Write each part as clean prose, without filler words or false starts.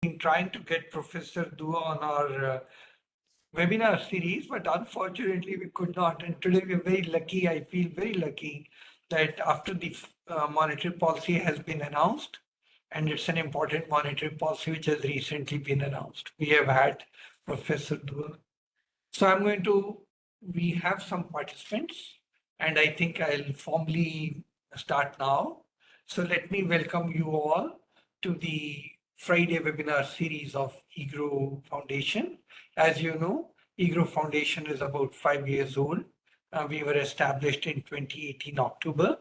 been trying to get Professor Dua on our webinar series, but unfortunately we could not. And today we're very lucky, I feel very lucky that after the monetary policy has been announced, and it's an important monetary policy which has recently been announced, we have had Professor Dua. So we have some participants, and I think I'll formally start now. So let me welcome you all to the Friday webinar series of EGROW Foundation. As you know, EGROW Foundation is about 5 years old. We were established in 2018 October.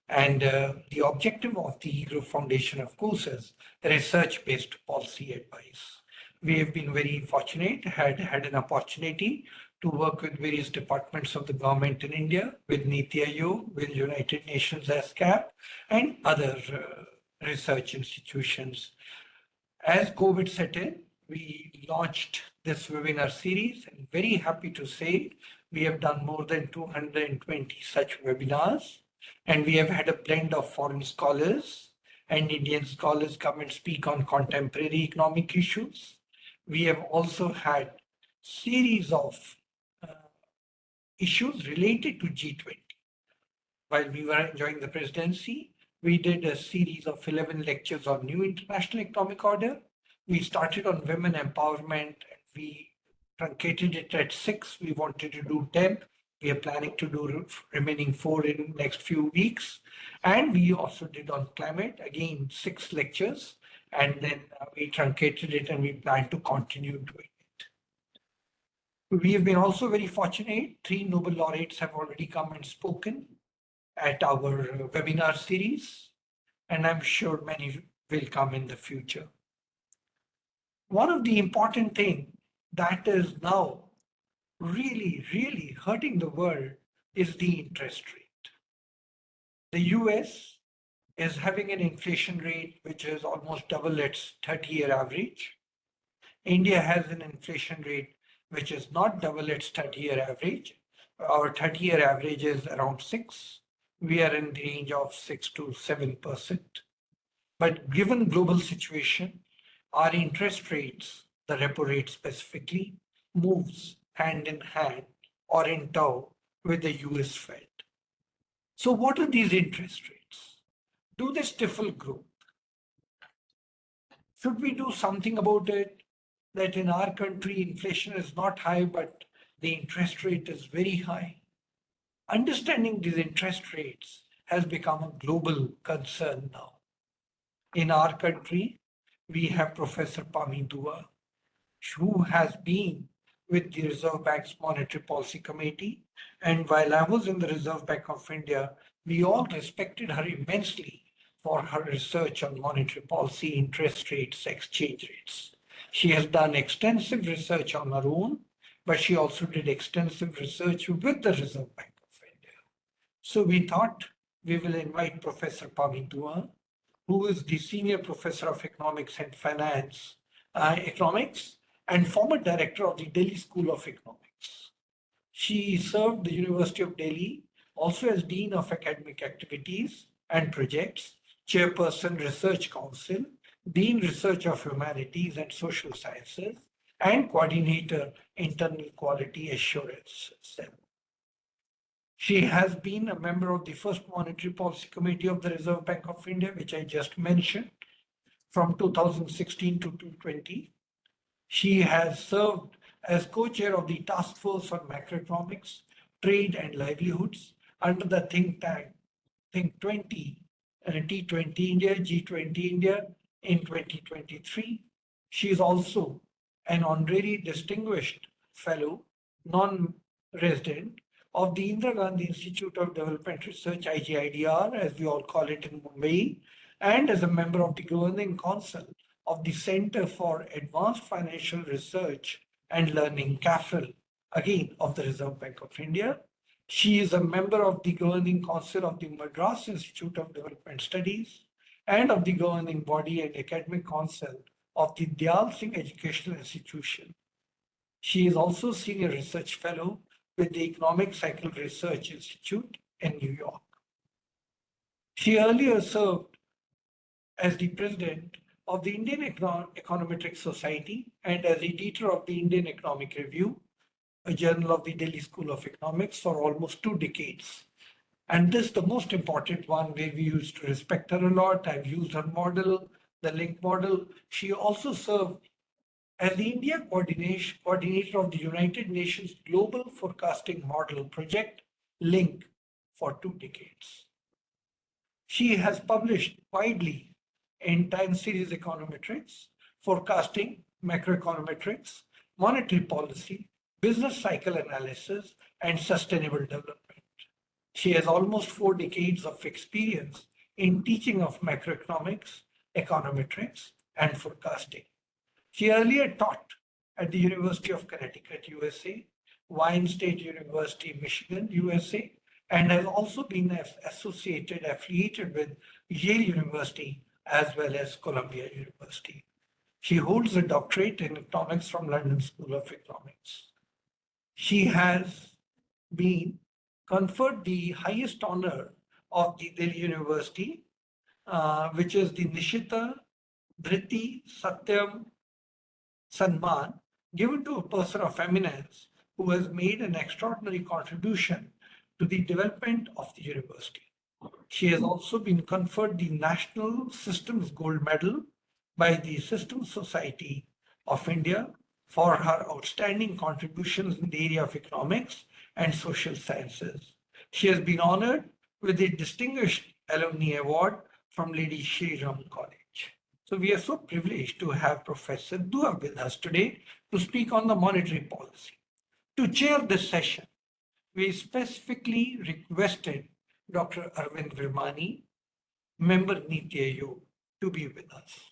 And the objective of the EGROW Foundation, of course, is research-based policy advice. We have been very fortunate, had an opportunity to work with various departments of the government in India, with Niti Aayog, with United Nations ASCAP, and other research institutions. As COVID set in, we launched this webinar series, and very happy to say we have done more than 220 such webinars, and we have had a blend of foreign scholars and Indian scholars come and speak on contemporary economic issues. We have also had series of issues related to G20. While we were enjoying the presidency, we did a series of 11 lectures on new international economic order. We started on women empowerment, and we truncated it at 6. We wanted to do 10. We are planning to do remaining 4 in next few weeks. And we also did on climate, again, 6 lectures. And then we truncated it and we plan to continue doing it. We have been also very fortunate. 3 Nobel laureates have already come and spoken at our webinar series. And I'm sure many will come in the future. One of the important things that is now really hurting the world is the interest rate. The US is having an inflation rate which is almost double its 30-year average. India has an inflation rate which is not double its 30-year average. Our 30-year average is around 6. We are in the range of 6 to 7%. But given global situation, our interest rates, the repo rate specifically, moves hand in hand or in tow with the US Fed. So what are these interest rates? Do they stifle growth? Should we do something about it? That in our country, inflation is not high, but the interest rate is very high. Understanding these interest rates has become a global concern now. In our country, we have Professor Pami Dua, who has been with the Reserve Bank's Monetary Policy Committee. And while I was in the Reserve Bank of India, we all respected her immensely for her research on monetary policy, interest rates, exchange rates. She has done extensive research on her own, but she also did extensive research with the Reserve Bank of India. So we thought we will invite Professor Pami Dua, who is the Senior Professor of Economics and Finance, Economics, and former director of the Delhi School of Economics. She served the University of Delhi also as Dean of Academic Activities and Projects, Chairperson Research Council, Dean Research of Humanities and Social Sciences, and Coordinator Internal Quality Assurance Cell. She has been a member of the first Monetary Policy Committee of the Reserve Bank of India, which I just mentioned, from 2016 to 2020. She has served as co-chair of the Task Force on Macroeconomics, Trade and Livelihoods under the think tank T20 India, G20 India in 2023. She is also an honorary distinguished fellow, non-resident, of the Indira Gandhi Institute of Development Research, IGIDR, as we all call it in Mumbai, and as a member of the Governing Council of the Center for Advanced Financial Research and Learning, CAFREL, again of the Reserve Bank of India. She is a member of the Governing Council of the Madras Institute of Development Studies and of the governing body and academic council of the Dayal Singh Educational Institution. She is also Senior Research Fellow with the Economic Cycle Research Institute in New York. She earlier served as the president of the Indian Econometric Society and as editor of the Indian Economic Review, a journal of the Delhi School of Economics, for almost 2 decades. And this, the most important one, where we used to respect her a lot. I've used her model, the link model. She also served as the India coordinator of the United Nations Global Forecasting Model Project, LINK, for 2 decades. She has published widely in time series econometrics, forecasting, macroeconometrics, monetary policy, business cycle analysis, and sustainable development. She has almost 4 decades of experience in teaching of macroeconomics, econometrics, and forecasting. She earlier taught at the University of Connecticut, USA, Wayne State University, Michigan, USA, and has also been affiliated with Yale University as well as Columbia University. She holds a doctorate in economics from London School of Economics. She has been conferred the highest honor of the Delhi University, which is the Nishita Dhriti Satyam Sanman, given to a person of eminence who has made an extraordinary contribution to the development of the university. She has also been conferred the National Systems Gold Medal by the Systems Society of India for her outstanding contributions in the area of economics and social sciences. She has been honored with the Distinguished Alumni Award from Lady Shri Ram College. So we are so privileged to have Professor Dua with us today to speak on the monetary policy. To chair this session, we specifically requested Dr. Arvind Virmani, member Niti Aayog, to be with us.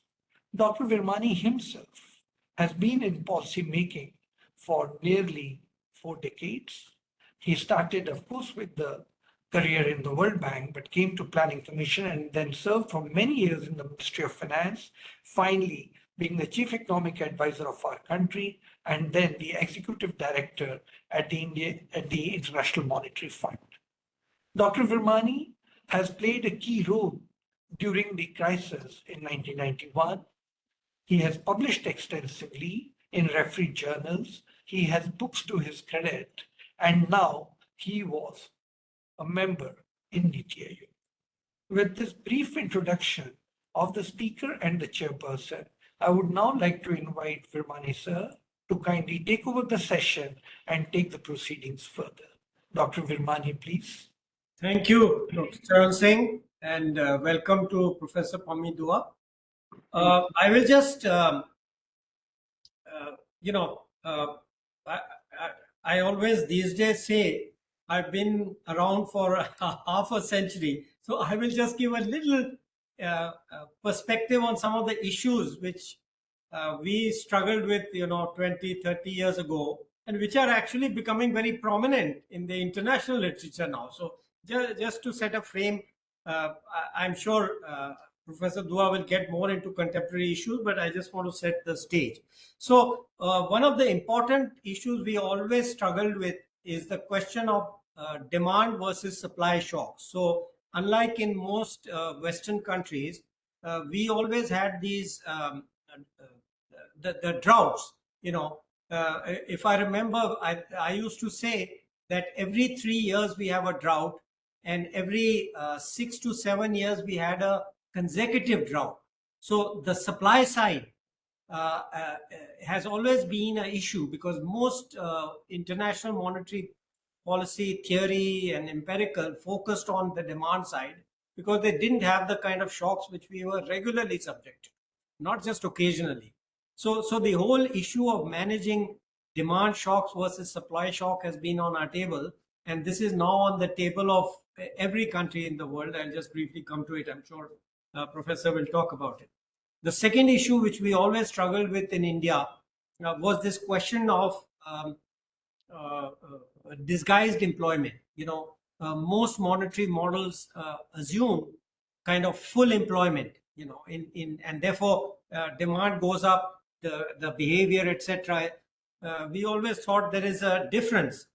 Dr. Virmani himself has been in policy making for nearly 4 decades. He started, of course, with the career in the World Bank, but came to Planning Commission and then served for many years in the Ministry of Finance, finally being the chief economic advisor of our country, and then the executive director at the International Monetary Fund. Dr. Virmani has played a key role during the crisis in 1991. He has published extensively in refereed journals. He has books to his credit, and now he was a member in Niti Aayog. With this brief introduction of the speaker and the chairperson, I would now like to invite Virmani sir to kindly take over the session and take the proceedings further. Dr. Virmani, please. Thank you, Dr. Charan Singh, and welcome to Professor Pami Dua. I will just, I always these days say I've been around for half a century, so I will just give a little perspective on some of the issues which we struggled with, 20, 30 years ago, and which are actually becoming very prominent in the international literature now. So just to set a frame, I'm sure Professor Dua will get more into contemporary issues, but I just want to set the stage. So one of the important issues we always struggled with is the question of demand versus supply shocks. So unlike in most Western countries, we always had these the droughts. If I remember, I used to say that every 3 years we have a drought, and every 6 to 7 years we had a consecutive drought. So the supply side has always been an issue, because most international monetary policy theory and empirical focused on the demand side, because they didn't have the kind of shocks which we were regularly subject to, not just occasionally. So the whole issue of managing demand shocks versus supply shock has been on our table, and this is now on the table of every country in the world. I'll just briefly come to it. I'm sure Professor will talk about it. The second issue which we always struggled with in India was this question of disguised employment. Most monetary models assume kind of full employment, and therefore demand goes up, the behavior, etc. We always thought there is a difference,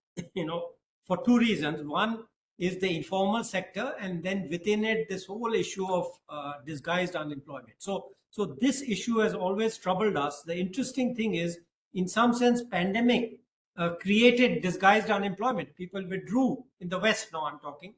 for 2 reasons. One is the informal sector, and then within it, this whole issue of disguised unemployment. So So this issue has always troubled us. The interesting thing is, in some sense, pandemic created disguised unemployment. People withdrew in the West. Now I'm talking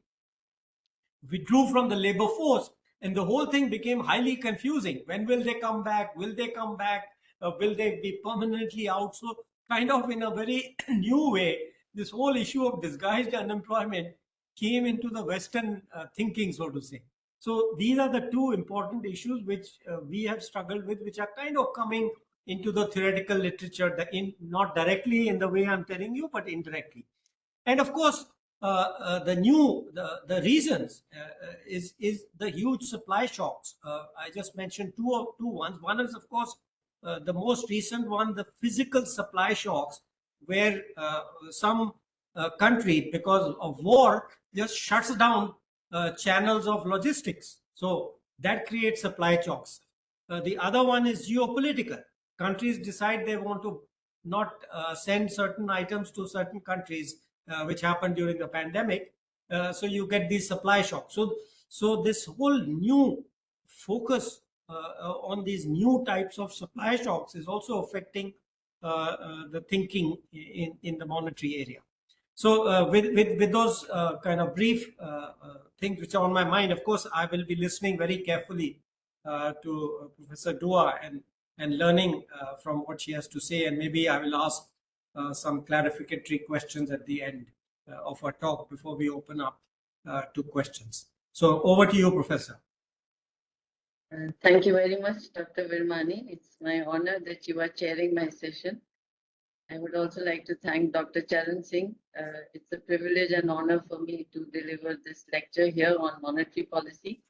withdrew from the labor force, and the whole thing became highly confusing. When will they come back? Will they come back? Will they be permanently out? So kind of in a very new way, this whole issue of disguised unemployment came into the Western thinking, so to say. So these are the two important issues which we have struggled with, which are kind of coming into the theoretical literature, not directly in the way I'm telling you, but indirectly. And of course, the reasons is the huge supply shocks. I just mentioned two ones. One is, of course, the most recent one, the physical supply shocks, where some country, because of war, just shuts down channels of logistics. So that creates supply shocks. The other one is geopolitical. Countries decide they want to not send certain items to certain countries, which happened during the pandemic. So you get these supply shocks. So this whole new focus on these new types of supply shocks is also affecting the thinking in the monetary area. So with those kind of brief things which are on my mind, of course, I will be listening very carefully to Professor Dua and learning from what she has to say, and maybe I will ask some clarificatory questions at the end of our talk before we open up to questions. So over to you, Professor. Thank you very much, Dr. Virmani. It's my honor that you are chairing my session. I would also like to thank Dr. Charan Singh. It's a privilege and honor for me to deliver this lecture here on monetary policy.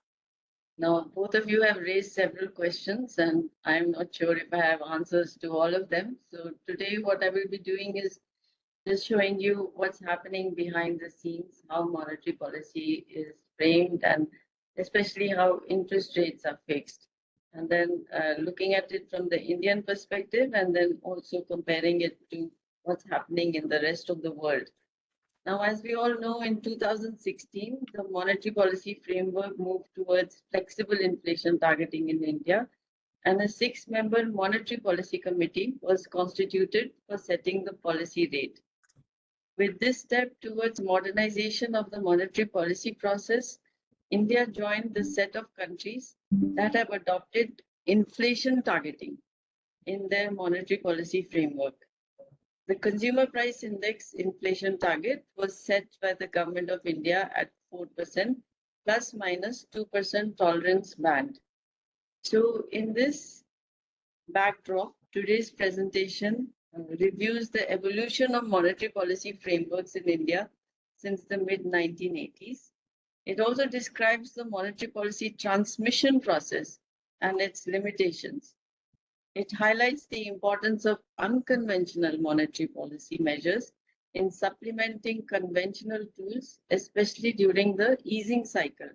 Now, both of you have raised several questions, and I'm not sure if I have answers to all of them. So today what I will be doing is just showing you what's happening behind the scenes, how monetary policy is framed, and especially how interest rates are fixed. And then looking at it from the Indian perspective, and then also comparing it to what's happening in the rest of the world. Now, as we all know, in 2016, the monetary policy framework moved towards flexible inflation targeting in India, and a 6-member monetary policy committee was constituted for setting the policy rate. With this step towards modernization of the monetary policy process, India joined the set of countries that have adopted inflation targeting in their monetary policy framework. The consumer price index inflation target was set by the government of India at 4% plus minus 2% tolerance band. So in this backdrop, today's presentation reviews the evolution of monetary policy frameworks in India since the mid-1980s. It also describes the monetary policy transmission process and its limitations. It highlights the importance of unconventional monetary policy measures in supplementing conventional tools, especially during the easing cycle.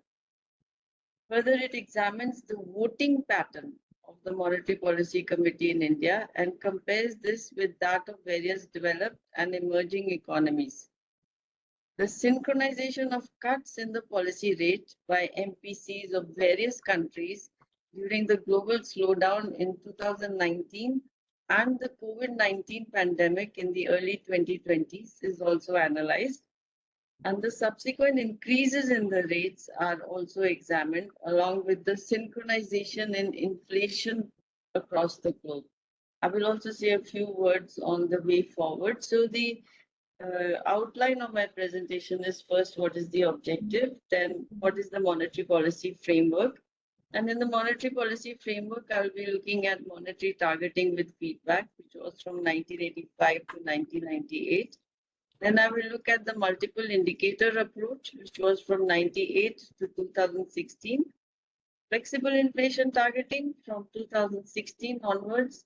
Further, it examines the voting pattern of the Monetary Policy Committee in India and compares this with that of various developed and emerging economies. The synchronization of cuts in the policy rate by MPCs of various countries during the global slowdown in 2019 and the COVID-19 pandemic in the early 2020s is also analyzed, and the subsequent increases in the rates are also examined along with the synchronization in inflation across the globe. I will also say a few words on the way forward. So the outline of my presentation is first, what is the objective? Then what is the monetary policy framework? And in the monetary policy framework, I will be looking at monetary targeting with feedback, which was from 1985 to 1998. Then I will look at the multiple indicator approach, which was from 98 to 2016. Flexible inflation targeting from 2016 onwards.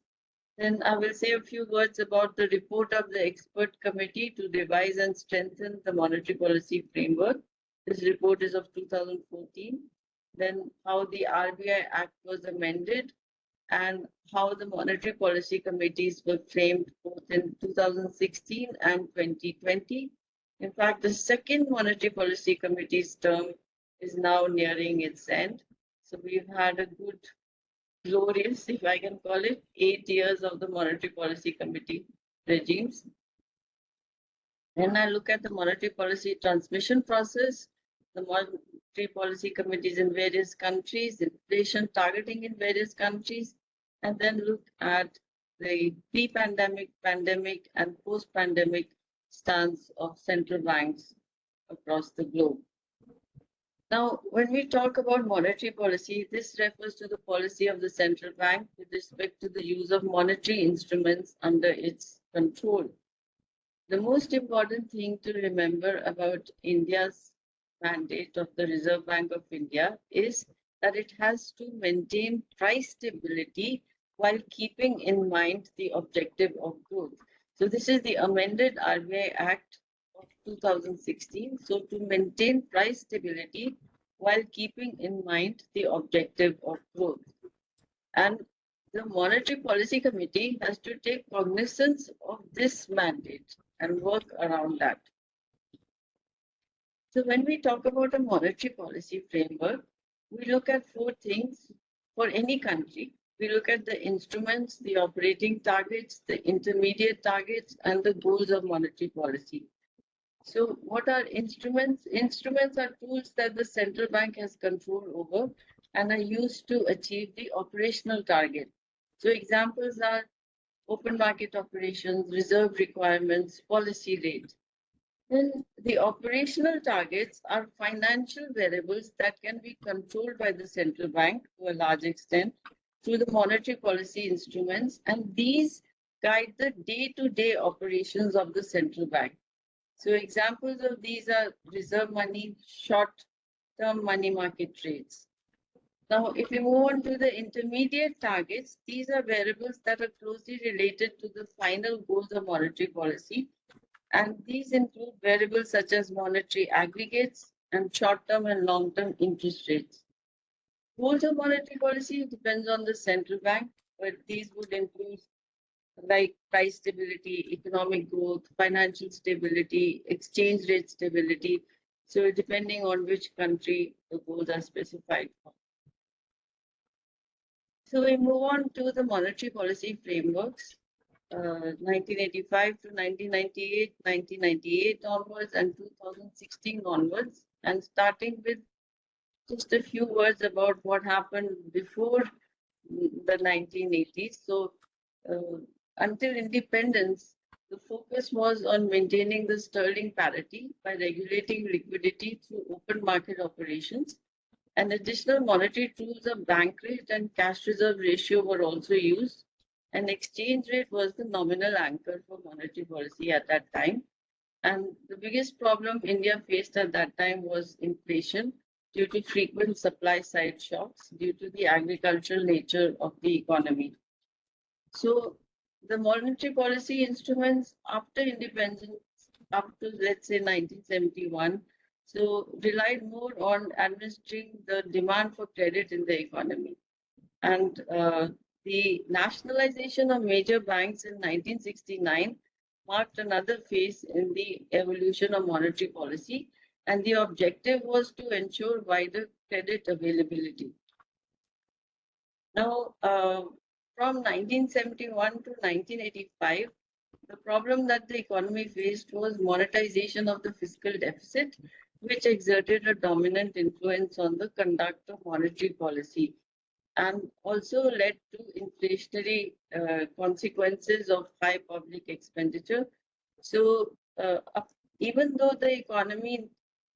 Then I will say a few words about the report of the expert committee to revise and strengthen the monetary policy framework. This report is of 2014. Then how the RBI Act was amended and how the monetary policy committees were framed both in 2016 and 2020. In fact, the second monetary policy committee's term is now nearing its end. So we've had a good glorious, if I can call it, 8 years of the Monetary Policy Committee regimes. When I look at the monetary policy transmission process, the monetary policy committees in various countries, inflation targeting in various countries, and then look at the pre-pandemic, pandemic, and post-pandemic stance of central banks across the globe. Now, when we talk about monetary policy, this refers to the policy of the central bank with respect to the use of monetary instruments under its control. The most important thing to remember about India's mandate of the Reserve Bank of India is that it has to maintain price stability while keeping in mind the objective of growth. So this is the amended RBI Act of 2016. So to maintain price stability while keeping in mind the objective of growth. And the Monetary Policy Committee has to take cognizance of this mandate and work around that. So when we talk about a monetary policy framework, we look at four things for any country. We look at the instruments, the operating targets, the intermediate targets, and the goals of monetary policy. So what are instruments? Instruments are tools that the central bank has control over and are used to achieve the operational target. So examples are open market operations, reserve requirements, policy rate. Then the operational targets are financial variables that can be controlled by the central bank to a large extent through the monetary policy instruments, and these guide the day-to-day operations of the central bank. So examples of these are reserve money, short-term money market trades. Now, if we move on to the intermediate targets, these are variables that are closely related to the final goals of monetary policy. And these include variables such as monetary aggregates and short-term and long-term interest rates. Goals of monetary policy depends on the central bank, but these would include like price stability, economic growth, financial stability, exchange rate stability. So depending on which country the goals are specified for. So we move on to the monetary policy frameworks, 1985 to 1998, 1998 onwards, and 2016 onwards. And starting with just a few words about what happened before the 1980s. So until independence, the focus was on maintaining the sterling parity by regulating liquidity through open market operations. And additional monetary tools of bank rate and cash reserve ratio were also used. And exchange rate was the nominal anchor for monetary policy at that time. And the biggest problem India faced at that time was inflation due to frequent supply side shocks due to the agricultural nature of the economy. So the monetary policy instruments after independence, up to let's say 1971, so relied more on administering the demand for credit in the economy. And the nationalization of major banks in 1969 marked another phase in the evolution of monetary policy, and the objective was to ensure wider credit availability. Now, from 1971 to 1985, the problem that the economy faced was monetization of the fiscal deficit, which exerted a dominant influence on the conduct of monetary policy and also led to inflationary consequences of high public expenditure. So even though the economy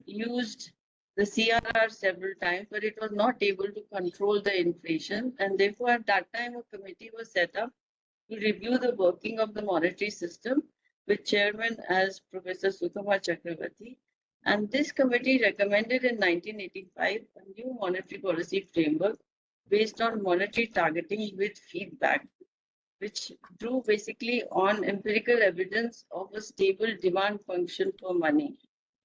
used the CRR several times, but it was not able to control the inflation. And therefore, at that time, a committee was set up to review the working of the monetary system with chairman as Professor Suthama Chakravarti. And this committee recommended in 1985 a new monetary policy framework based on monetary targeting with feedback, which drew basically on empirical evidence of a stable demand function for money.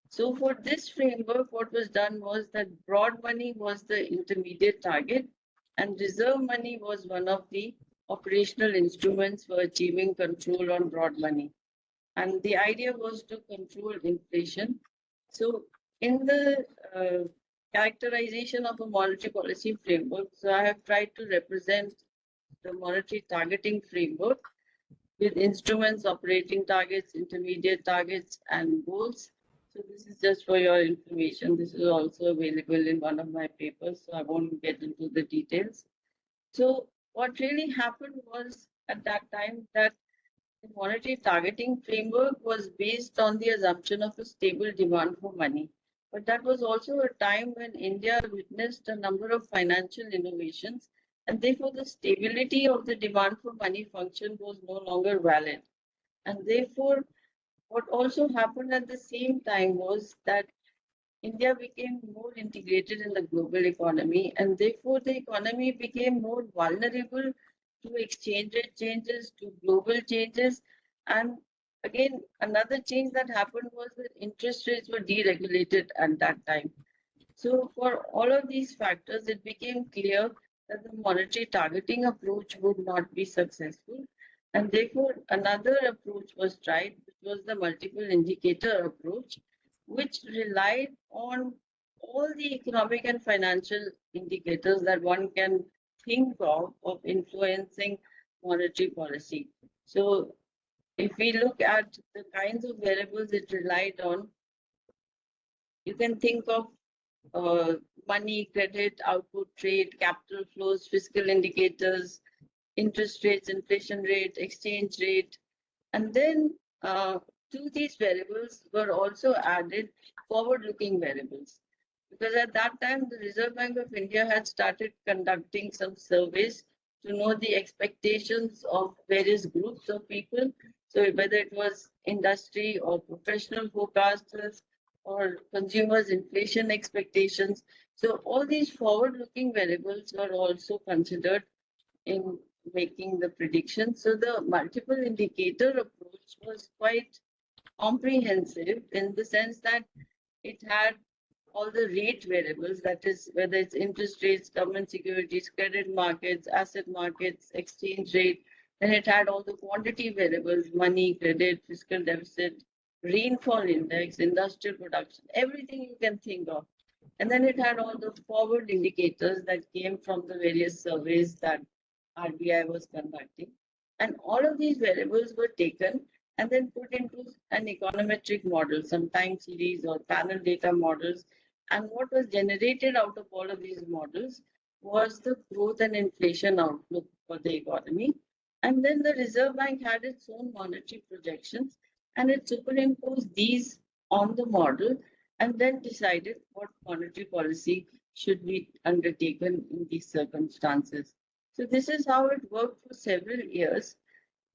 So for this framework, what was done was that broad money was the intermediate target and reserve money was one of the operational instruments for achieving control on broad money. And the idea was to control inflation. So in the characterization of a monetary policy framework. So I have tried to represent the monetary targeting framework with instruments, operating targets, intermediate targets, and goals. So this is just for your information. This is also available in one of my papers, so I won't get into the details. So what really happened was at that time that the monetary targeting framework was based on the assumption of a stable demand for money. But that was also a time when India witnessed a number of financial innovations, and therefore the stability of the demand for money function was no longer valid. And therefore, what also happened at the same time was that India became more integrated in the global economy, and therefore the economy became more vulnerable to exchange rate changes, to global changes. And again, another change that happened was that interest rates were deregulated at that time. So, for all of these factors, it became clear that the monetary targeting approach would not be successful. And therefore, another approach was tried, which was the multiple indicator approach, which relied on all the economic and financial indicators that one can think of influencing monetary policy. So, if we look at the kinds of variables it relied on, you can think of money, credit, output, trade, capital flows, fiscal indicators, interest rates, inflation rate, exchange rate. And then to these variables were also added forward-looking variables. Because at that time, the Reserve Bank of India had started conducting some surveys to know the expectations of various groups of people. So whether it was industry or professional forecasters or consumers' inflation expectations. So all these forward-looking variables were also considered in making the prediction. So the multiple indicator approach was quite comprehensive in the sense that it had all the rate variables, that is, whether it's interest rates, government securities, credit markets, asset markets, exchange rate. Then it had all the quantity variables, money, credit, fiscal deficit, rainfall index, industrial production, everything you can think of. And then it had all the forward indicators that came from the various surveys that RBI was conducting. And all of these variables were taken and then put into an econometric model, some time series or panel data models. And what was generated out of all of these models was the growth and inflation outlook for the economy. And then the Reserve Bank had its own monetary projections and it superimposed these on the model and then decided what monetary policy should be undertaken in these circumstances. So this is how it worked for several years.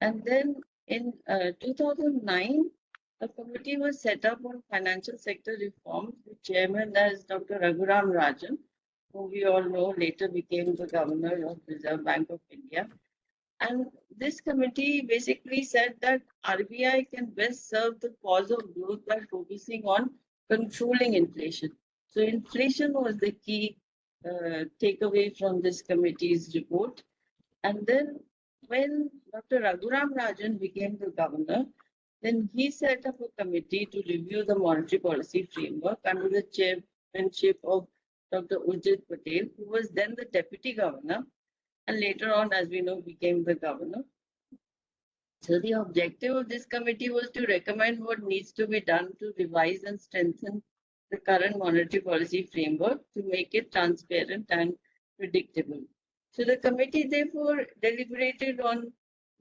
And then in 2009, a committee was set up on financial sector reforms. The chairman is Dr. Raghuram Rajan, who we all know later became the governor of Reserve Bank of India. And this committee basically said that RBI can best serve the cause of growth by focusing on controlling inflation. So inflation was the key takeaway from this committee's report. And then when Dr. Raghuram Rajan became the governor, then he set up a committee to review the monetary policy framework under the chairmanship of Dr. Urjit Patel, who was then the deputy governor, and later on, as we know, became the governor. So the objective of this committee was to recommend what needs to be done to revise and strengthen the current monetary policy framework to make it transparent and predictable. So the committee therefore deliberated on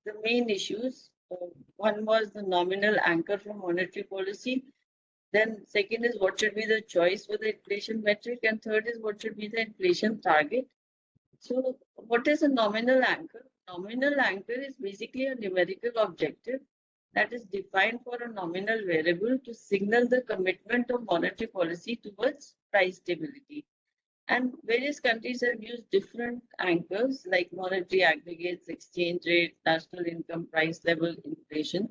the main issues. One was the nominal anchor for monetary policy. Then second is what should be the choice for the inflation metric, and third is what should be the inflation target. So what is a nominal anchor? Nominal anchor is basically a numerical objective that is defined for a nominal variable to signal the commitment of monetary policy towards price stability. And various countries have used different anchors like monetary aggregates, exchange rate, national income, price level, inflation.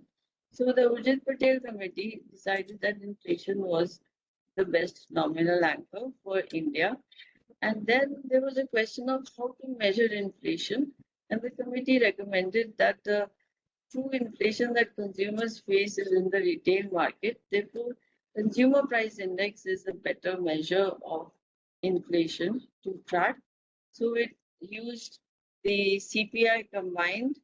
So the Urjit Patel committee decided that inflation was the best nominal anchor for India. And then there was a question of how to measure inflation. And the committee recommended that the true inflation that consumers face is in the retail market. Therefore, consumer price index is a better measure of inflation to track. So it used the CPI combined,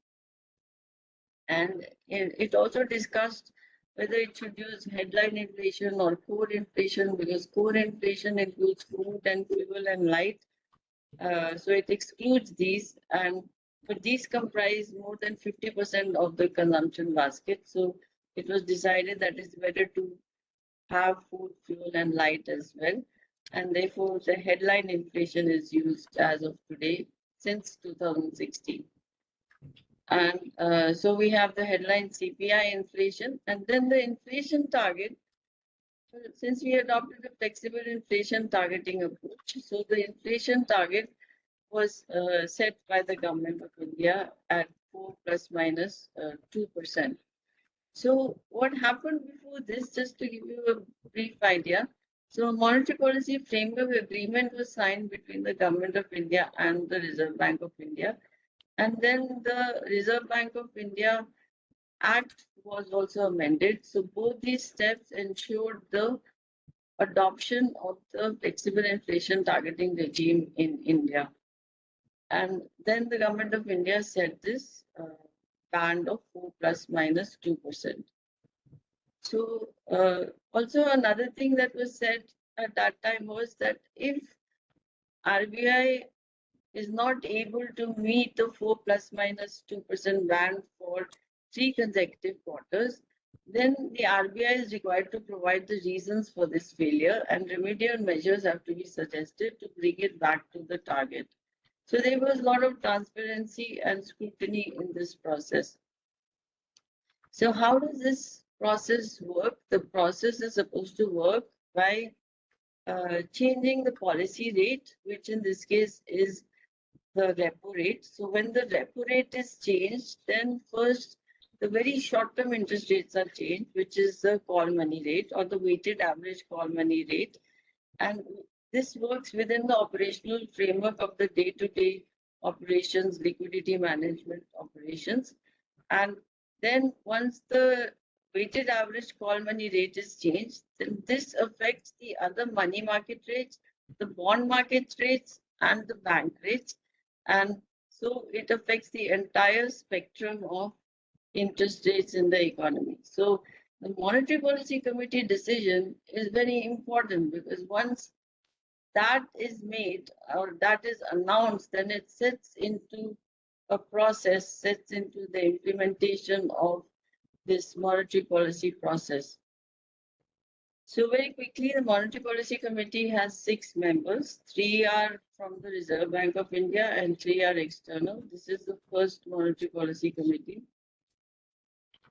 and it also discussed whether it should use headline inflation or core inflation, because core inflation includes food and fuel and light. So it excludes these, but these comprise more than 50% of the consumption basket. So it was decided that it's better to have food, fuel, and light as well. And therefore, the headline inflation is used as of today since 2016. And so we have the headline CPI inflation, and then the inflation target. Since we adopted a flexible inflation targeting approach, so the inflation target was set by the government of India at 4 plus minus 2%. So what happened before this, just to give you a brief idea. So a monetary policy framework agreement was signed between the government of India and the Reserve Bank of India. And then the Reserve Bank of India Act was also amended. So both these steps ensured the adoption of the flexible inflation targeting regime in India. And then the government of India set this band of 4 plus minus 2%. So also another thing that was said at that time was that if RBI is not able to meet the 4 plus minus 2% band for 3 consecutive quarters, then the RBI is required to provide the reasons for this failure, and remedial measures have to be suggested to bring it back to the target. So there was a lot of transparency and scrutiny in this process. So how does this process work? The process is supposed to work by changing the policy rate, which in this case is the repo rate. So when the repo rate is changed, then first the very short-term interest rates are changed, which is the call money rate or the weighted average call money rate. And this works within the operational framework of the day-to-day operations, liquidity management operations. And then once the weighted average call money rate is changed, then this affects the other money market rates, the bond market rates, and the bank rates. And so it affects the entire spectrum of interest rates in the economy. So the Monetary Policy Committee decision is very important, because once that is made or that is announced, then it sets into a process, sets into the implementation of this monetary policy process. So very quickly, the Monetary Policy Committee has 6 members. 3 are from the Reserve Bank of India and 3 are external. This is the first Monetary Policy Committee.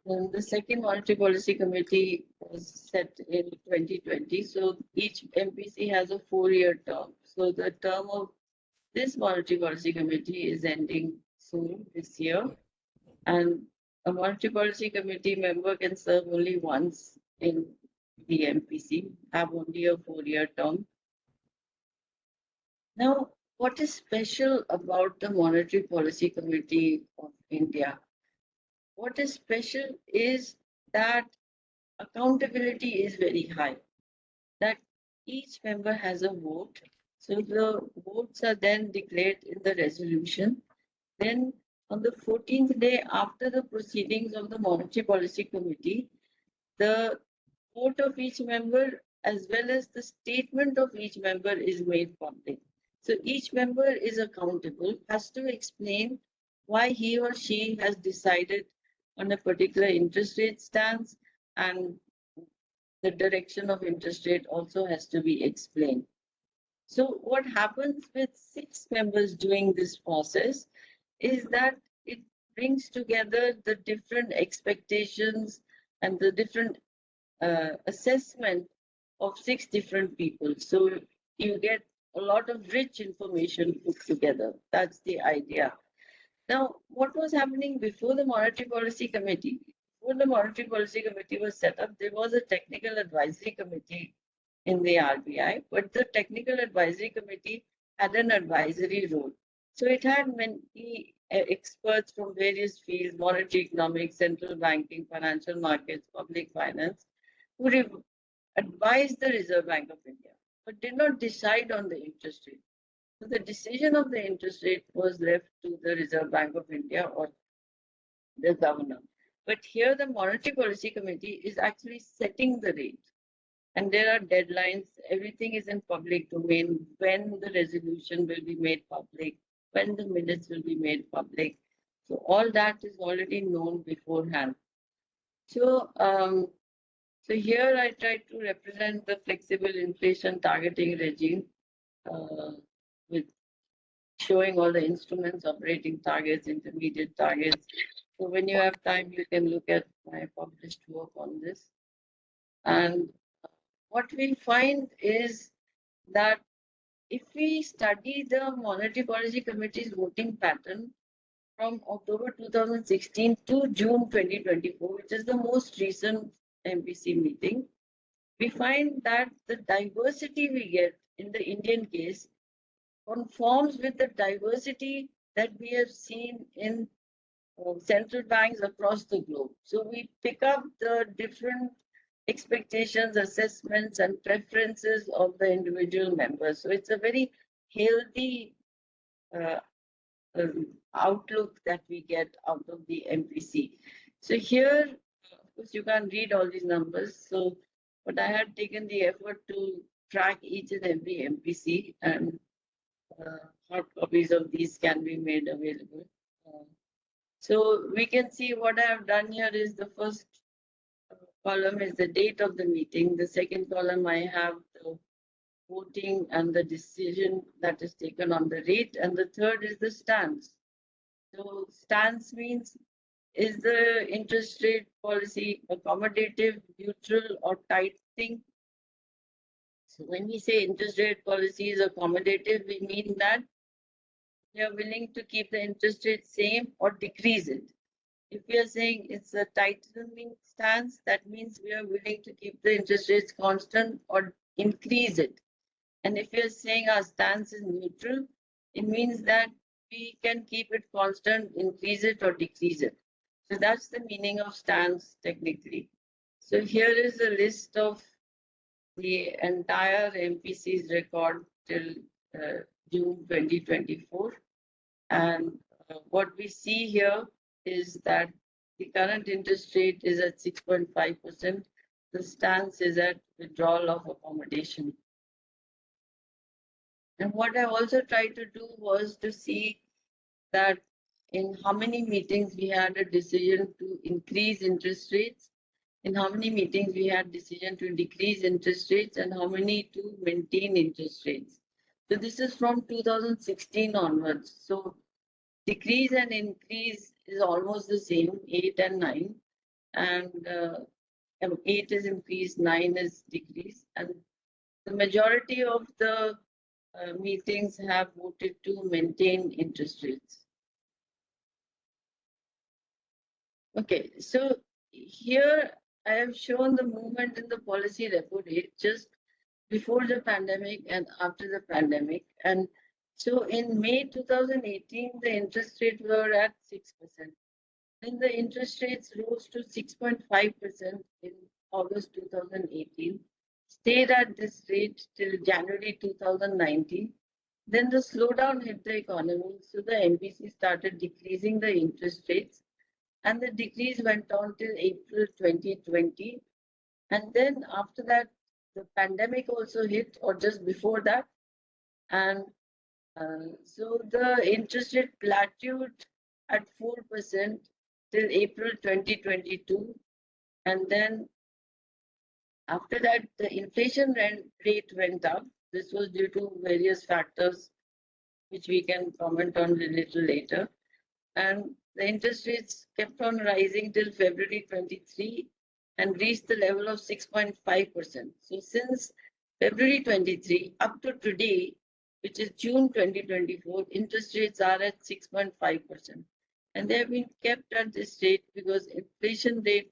And the second Monetary Policy Committee was set in 2020. So each MPC has a 4-year term. So the term of this Monetary Policy Committee is ending soon this year. And a Monetary Policy Committee member can serve only once in the MPC, have only a 4-year term. Now, what is special about the Monetary Policy Committee of India? What is special is that accountability is very high, that each member has a vote. So the votes are then declared in the resolution. Then on the 14th day after the proceedings of the Monetary Policy Committee, the vote of each member as well as the statement of each member is made public. So each member is accountable, has to explain why he or she has decided on a particular interest rate stance, and the direction of interest rate also has to be explained. So what happens with 6 members doing this process is that it brings together the different expectations and the different assessment of 6 different people. So you get a lot of rich information put together. That's the idea. Now, what was happening before the Monetary Policy Committee? Before the Monetary Policy Committee was set up, there was a technical advisory committee in the RBI, but the technical advisory committee had an advisory role. So it had many experts from various fields, monetary economics, central banking, financial markets, public finance, who advised the Reserve Bank of India. but did not decide on the interest rate. So the decision of the interest rate was left to the Reserve Bank of India or the governor. But here the Monetary Policy Committee is actually setting the rate. And there are deadlines. Everything is in public domain. When the resolution will be made public, when the minutes will be made public. So all that is already known beforehand. So, so here I try to represent the flexible inflation targeting regime with showing all the instruments, operating targets, intermediate targets. So when you have time, you can look at my published work on this. And what we find is that if we study the Monetary Policy Committee's voting pattern from October 2016 to June 2024, which is the most recent MPC meeting, we find that the diversity we get in the Indian case conforms with the diversity that we have seen in central banks across the globe. So we pick up the different expectations, assessments, and preferences of the individual members. So it's a very healthy uh, outlook that we get out of the MPC. So here, of course, you can't read all these numbers. So, but I had taken the effort to track each and every MPC, and hard copies of these can be made available. So we can see what I have done here is the first column is the date of the meeting. The second column, I have the voting and the decision that is taken on the rate. And the third is the stance. So stance means, is the interest rate policy accommodative, neutral, or tightening? So when we say interest rate policy is accommodative, we mean that we are willing to keep the interest rate same or decrease it. If we are saying it's a tightening stance, that means we are willing to keep the interest rates constant or increase it. And if we are saying our stance is neutral, it means that we can keep it constant, increase it, or decrease it. So that's the meaning of stance technically. So here is a list of the entire MPC's record till June 2024. And what we see here is that the current interest rate is at 6.5%. The stance is at withdrawal of accommodation. And what I also tried to do was to see that in how many meetings we had a decision to increase interest rates, in how many meetings we had decision to decrease interest rates, and how many to maintain interest rates. So this is from 2016 onwards. So decrease and increase is almost the same, 8 and 9. And 8 is increased, 9 is decreased. And the majority of the meetings have voted to maintain interest rates. Okay, so here I have shown the movement in the policy repo rate just before the pandemic and after the pandemic. And so in May 2018, the interest rates were at 6%. Then the interest rates rose to 6.5% in August 2018, stayed at this rate till January 2019. Then the slowdown hit the economy, so the MPC started decreasing the interest rates, and the decrease went on till April 2020. And then after that, the pandemic also hit, or just before that. And so the interest rate plateaued at 4% till April 2022. And then after that, the inflation rate went up. This was due to various factors, which we can comment on a little later. And the interest rates kept on rising till February 23 and reached the level of 6.5%. So since February 23 up to today, which is June 2024, interest rates are at 6.5%. And they have been kept at this rate because inflation rate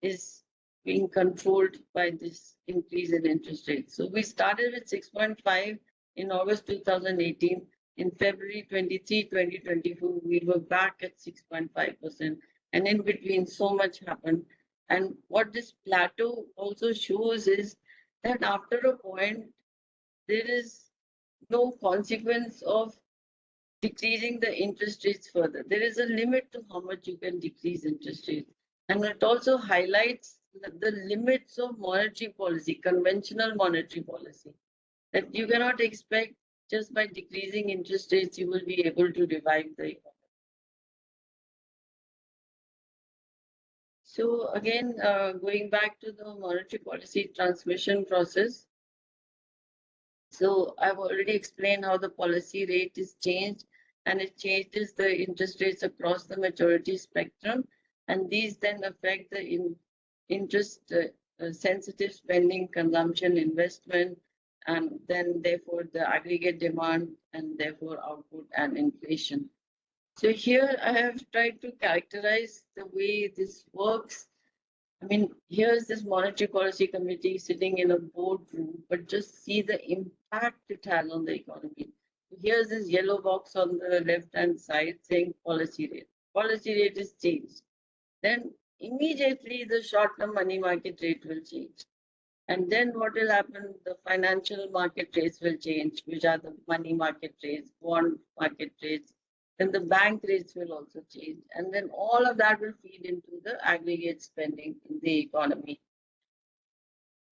is being controlled by this increase in interest rates. So we started with 6.5 in August 2018. In February 23, 2024, we were back at 6.5%. And in between, so much happened. And what this plateau also shows is that after a point, there is no consequence of decreasing the interest rates further. There is a limit to how much you can decrease interest rates. And it also highlights the limits of monetary policy, conventional monetary policy, that you cannot expect just by decreasing interest rates, you will be able to revive the economy. So again, going back to the monetary policy transmission process. So I've already explained how the policy rate is changed, and it changes the interest rates across the maturity spectrum. And these then affect the interest sensitive spending, consumption, investment, and then therefore the aggregate demand and therefore output and inflation. So here I have tried to characterize the way this works. I mean, here's this monetary policy committee sitting in a boardroom, but just see the impact it has on the economy. Here's this yellow box on the left-hand side saying policy rate. Policy rate is changed. Then immediately the short-term money market rate will change. And then what will happen? The financial market rates will change, which are the money market rates, bond market rates. Then the bank rates will also change. And then all of that will feed into the aggregate spending in the economy.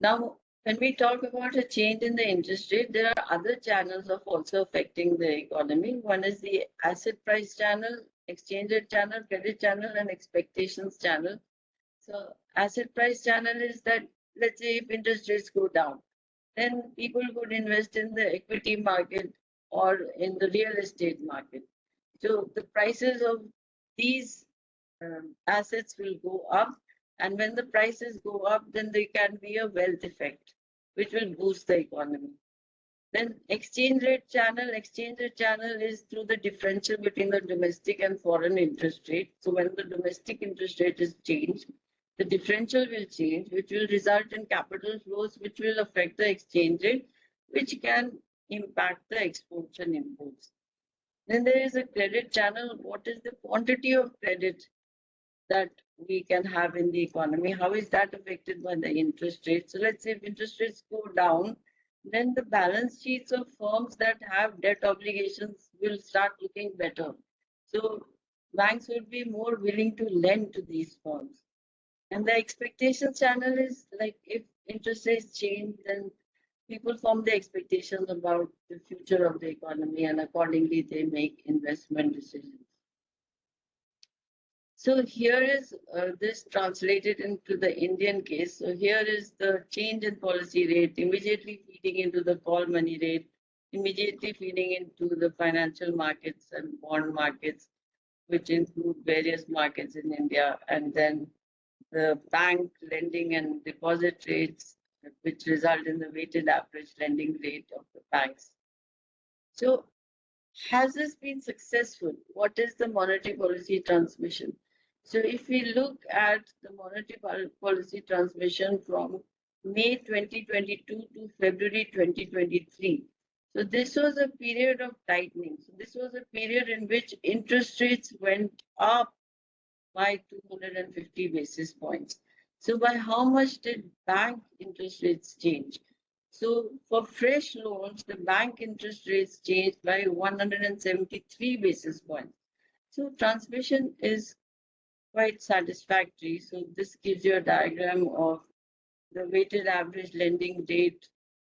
Now, when we talk about a change in the interest rate, there are other channels of also affecting the economy. One is the asset price channel, exchange rate channel, credit channel, and expectations channel. So asset price channel is that, let's say if interest rates go down, then people could invest in the equity market or in the real estate market. So the prices of these assets will go up. And when the prices go up, then there can be a wealth effect, which will boost the economy. Then exchange rate channel is through the differential between the domestic and foreign interest rate. So when the domestic interest rate is changed, the differential will change, which will result in capital flows, which will affect the exchange rate, which can impact the exports and imports. Then there is a credit channel. What is the quantity of credit that we can have in the economy? How is that affected by the interest rate? So let's say if interest rates go down, then the balance sheets of firms that have debt obligations will start looking better. So banks would be more willing to lend to these firms. And the expectations channel is like if interest rates change, then people form the expectations about the future of the economy and accordingly they make investment decisions. So here is this translated into the Indian case. So here is the change in policy rate immediately feeding into the call money rate, immediately feeding into the financial markets and bond markets, which include various markets in India, and then the bank lending and deposit rates, which result in the weighted average lending rate of the banks. So has this been successful? What is the monetary policy transmission? So if we look at the monetary policy transmission from May 2022 to February 2023, so this was a period of tightening. So this was a period in which interest rates went up by 250 basis points. So by how much did bank interest rates change? So for fresh loans, the bank interest rates changed by 173 basis points. So transmission is quite satisfactory. So this gives you a diagram of the weighted average lending rate,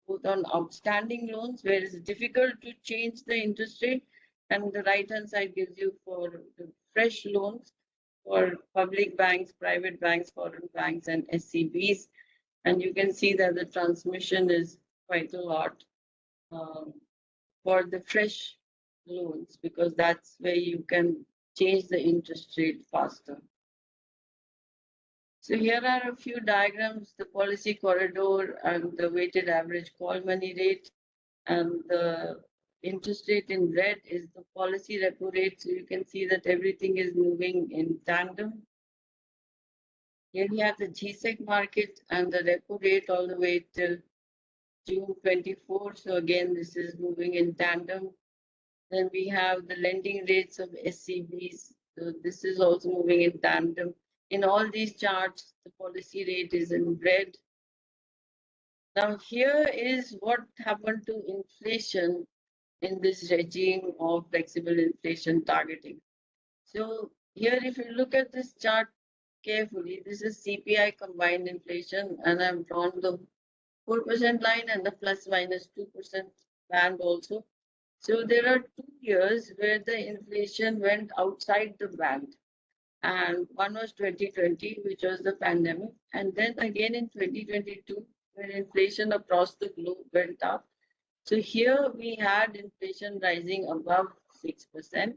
both on outstanding loans, where it's difficult to change the interest rate, and the right-hand side gives you for the fresh loans for public banks, private banks, foreign banks, and SCBs. And you can see that the transmission is quite a lot for the fresh loans, because that's where you can change the interest rate faster. So here are a few diagrams, the policy corridor and the weighted average call money rate, and the interest rate in red is the policy repo rate. So you can see that everything is moving in tandem. Here we have the GSEC market and the repo rate all the way till June 24. So again, this is moving in tandem. Then we have the lending rates of SCBs. So this is also moving in tandem. In all these charts, the policy rate is in red. Now, here is what happened to inflation in this regime of flexible inflation targeting. So here, if you look at this chart carefully, this is CPI combined inflation, and I've drawn the 4% line and the plus minus 2% band also. So there are 2 years where the inflation went outside the band. And one was 2020, which was the pandemic. And then again in 2022, when inflation across the globe went up. So here we had inflation rising above 6%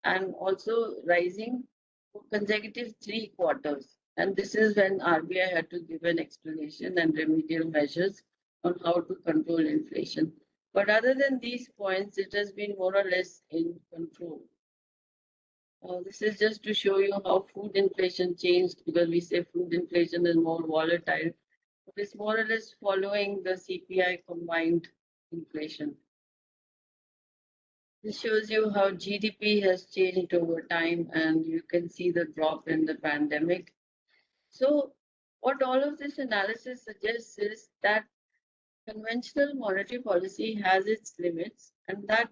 and also rising for consecutive 3 quarters. And this is when RBI had to give an explanation and remedial measures on how to control inflation. But other than these points, it has been more or less in control. This is just to show you how food inflation changed, because we say food inflation is more volatile. It is more or less following the CPI combined inflation. This shows you how GDP has changed over time, and you can see the drop in the pandemic. So, what all of this analysis suggests is that conventional monetary policy has its limits, and that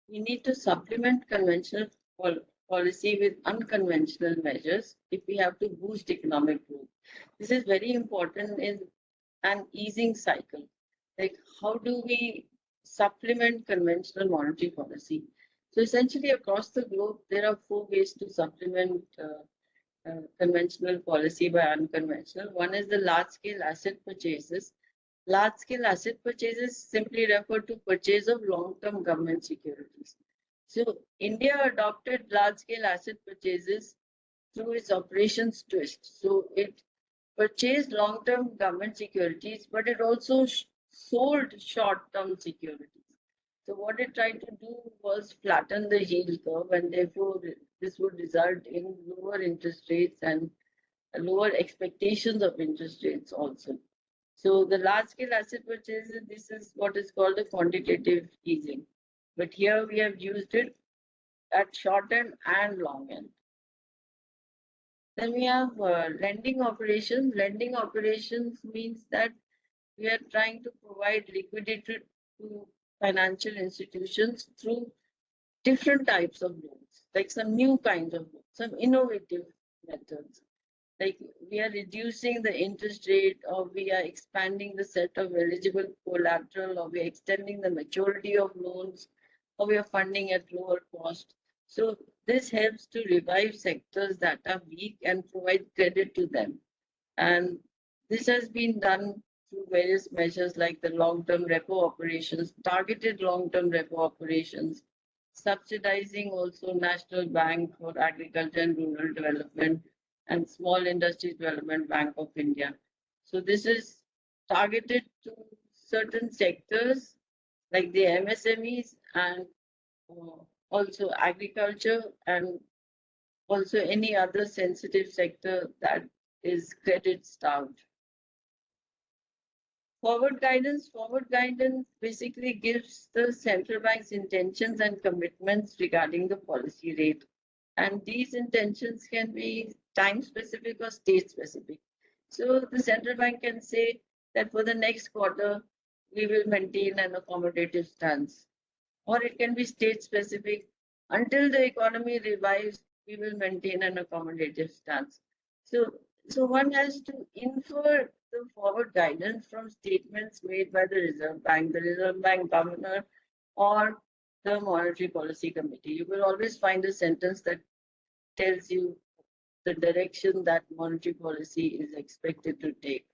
we need to supplement conventional policy with unconventional measures if we have to boost economic growth. This is very important in an easing cycle. Like, how do we supplement conventional monetary policy? So essentially, across the globe, there are 4 ways to supplement conventional policy by unconventional. One is the large-scale asset purchases. Large-scale asset purchases simply refer to purchase of long-term government securities. So India adopted large-scale asset purchases through its operations twist. So it purchased long-term government securities, but it also sold short-term securities. So what it tried to do was flatten the yield curve, and therefore this would result in lower interest rates and lower expectations of interest rates also. So the large-scale asset purchases, this is what is called a quantitative easing. But here we have used it at short end and long end. Then we have lending operations. Lending operations means that we are trying to provide liquidity to financial institutions through different types of loans, like some new kinds of loans, some innovative methods. Like we are reducing the interest rate, or we are expanding the set of eligible collateral, or we are extending the maturity of loans, or we are funding at lower cost. So this helps to revive sectors that are weak and provide credit to them. And this has been done through various measures like the long-term repo operations, targeted long-term repo operations, subsidizing also National Bank for Agriculture and Rural Development and Small Industries Development Bank of India. So this is targeted to certain sectors like the MSMEs and also agriculture, and also any other sensitive sector that is credit starved. Forward guidance basically gives the central bank's intentions and commitments regarding the policy rate. And these intentions can be time specific or state specific. So the central bank can say that for the next quarter, we will maintain an accommodative stance. Or it can be state specific. Until the economy revives, we will maintain an accommodative stance. So one has to infer the forward guidance from statements made by the Reserve Bank governor, or the Monetary Policy Committee. You will always find a sentence that tells you the direction that monetary policy is expected to take.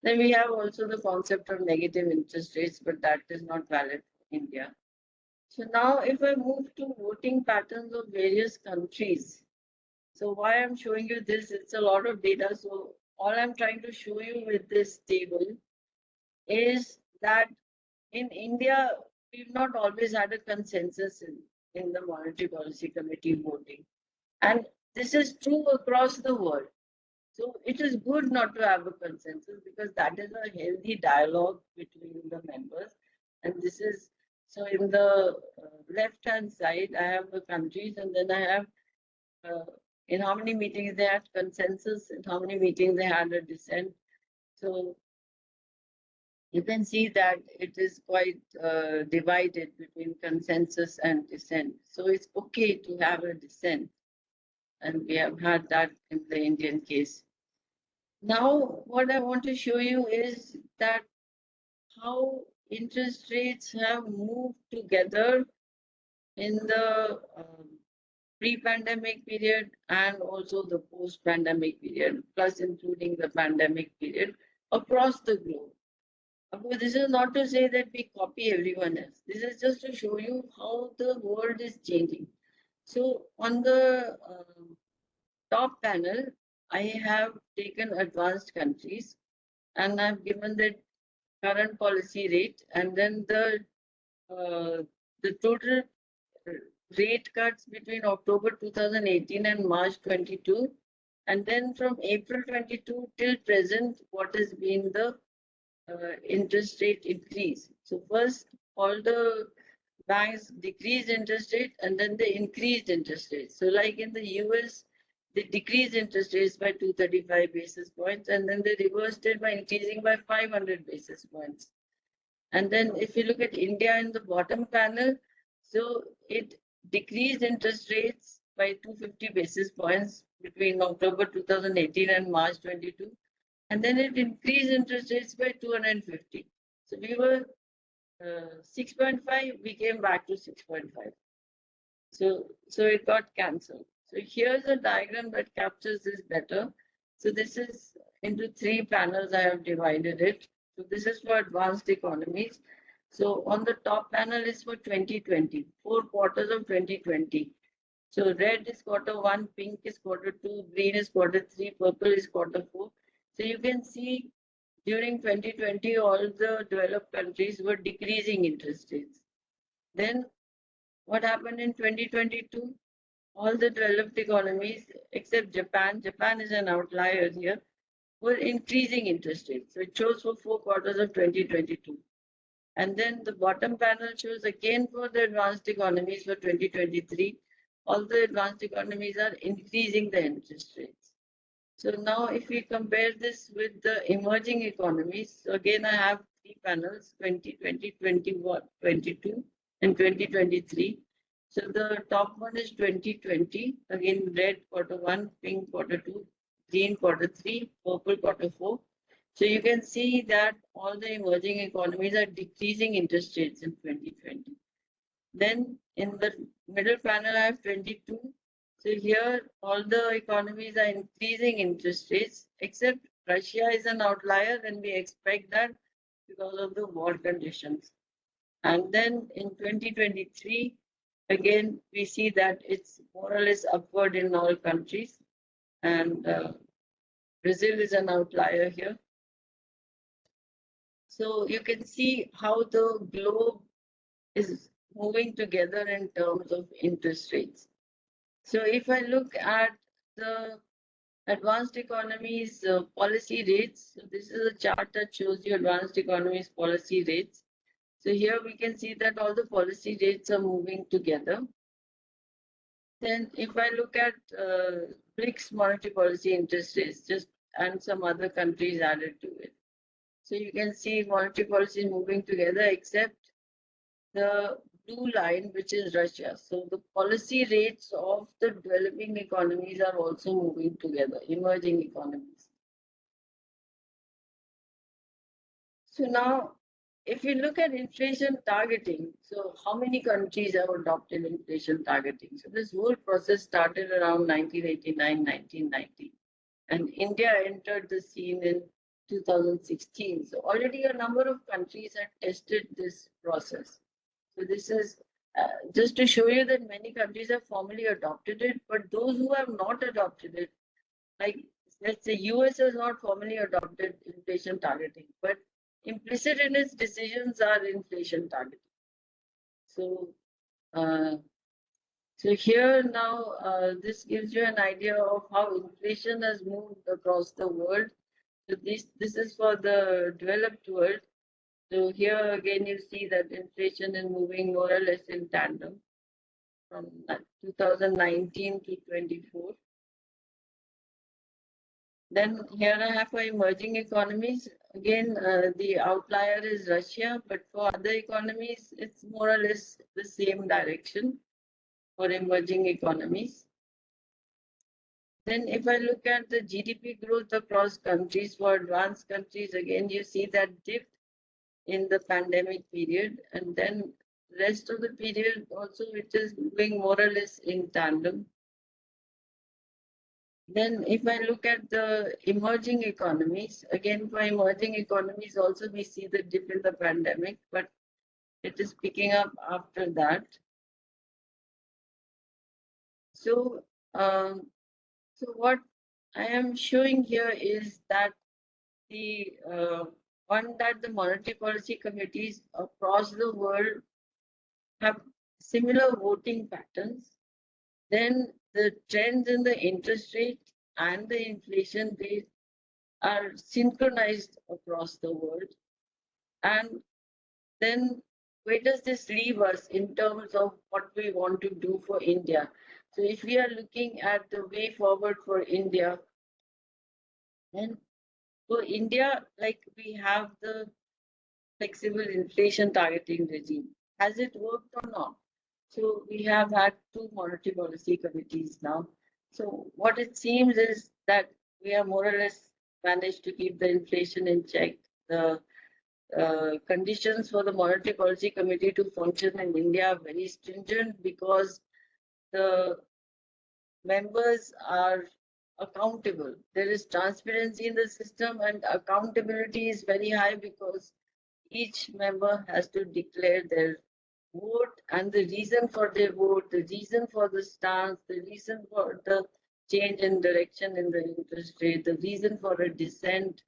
Then we have also the concept of negative interest rates, but that is not valid for India. So now if I move to voting patterns of various countries. So why I'm showing you this, it's a lot of data. So all I'm trying to show you with this table is that in India, we've not always had a consensus in the Monetary Policy Committee voting. And this is true across the world. So it is good not to have a consensus, because that is a healthy dialogue between the members. And this is, so in the left-hand side, I have the countries, and then I have in how many meetings they had consensus, in how many meetings they had a dissent. So you can see that it is quite divided between consensus and dissent. So it's okay to have a dissent. And we have had that in the Indian case. Now, what I want to show you is that how interest rates have moved together in the pre-pandemic period and also the post-pandemic period, plus including the pandemic period across the globe. Of course, this is not to say that we copy everyone else. This is just to show you how the world is changing. So on the top panel, I have taken advanced countries and I've given the current policy rate and then the total rate cuts between October 2018 and March 22. And then from April 22 till present, what has been the interest rate increase. So first, all the banks decreased interest rate and then they increased interest rates. So like in the US, they decreased interest rates by 235 basis points and then they reversed it by increasing by 500 basis points. And then if you look at India in the bottom panel, so it decreased interest rates by 250 basis points between October 2018 and March 22. And then it increased interest rates by 250. So we were 6.5, we came back to 6.5. So it got cancelled. So here's a diagram that captures this better. So this is into three panels, I have divided it. So this is for advanced economies. So on the top panel is for 2020, 4 quarters of 2020. So red is quarter 1, pink is quarter 2, green is quarter 3, purple is quarter 4. So you can see during 2020, all the developed countries were decreasing interest rates. Then what happened in 2022? All the developed economies except Japan, Japan is an outlier here, were increasing interest rates. So it shows for 4 quarters of 2022. And then the bottom panel shows again for the advanced economies for 2023. All the advanced economies are increasing the interest rates. So now if we compare this with the emerging economies, so again I have three panels, 2020, 21, 22 and 2023. So the top one is 2020, again red quarter 1, pink quarter 2, green quarter 3, purple quarter 4. So you can see that all the emerging economies are decreasing interest rates in 2020. Then in the middle panel, I have 22. So here, all the economies are increasing interest rates, except Russia is an outlier, and we expect that because of the war conditions. And then in 2023, again, we see that it's more or less upward in all countries. And Brazil is an outlier here. So you can see how the globe is moving together in terms of interest rates. So if I look at the advanced economies policy rates, so this is a chart that shows you advanced economies policy rates. So here we can see that all the policy rates are moving together. Then if I look at BRICS monetary policy interest rates, just and some other countries added to it. So you can see monetary policy moving together except the blue line, which is Russia. So the policy rates of the developing economies are also moving together, emerging economies. So now, if you look at inflation targeting, so how many countries have adopted inflation targeting? So this whole process started around 1989, 1990. And India entered the scene in 2016. So already a number of countries had tested this process. So this is just to show you that many countries have formally adopted it, but those who have not adopted it, like let's say US has not formally adopted inflation targeting, but implicit in its decisions are inflation targeting. So, so here now, this gives you an idea of how inflation has moved across the world. So this is for the developed world. So here again, you see that inflation is moving more or less in tandem from 2019 to 24. Then here I have for emerging economies. Again, the outlier is Russia, but for other economies, it's more or less the same direction for emerging economies. Then if I look at the GDP growth across countries, for advanced countries, again, you see that dip in the pandemic period, and then rest of the period also, it is moving more or less in tandem. Then if I look at the emerging economies, again, for emerging economies also, we see the dip in the pandemic, but it is picking up after that. So, so what I am showing here is that the one that the monetary policy committees across the world have similar voting patterns. Then the trends in the interest rate and the inflation rate are synchronized across the world. And then where does this leave us in terms of what we want to do for India? So if we are looking at the way forward for India, then for India, like we have the flexible inflation targeting regime. Has it worked or not? So we have had two monetary policy committees now. So what it seems is that we have more or less managed to keep the inflation in check. The conditions for the monetary policy committee to function in India are very stringent because the members are accountable. There is transparency in the system and accountability is very high because each member has to declare their vote and the reason for their vote, the reason for the stance, the reason for the change in direction in the interest rate, the reason for a dissent,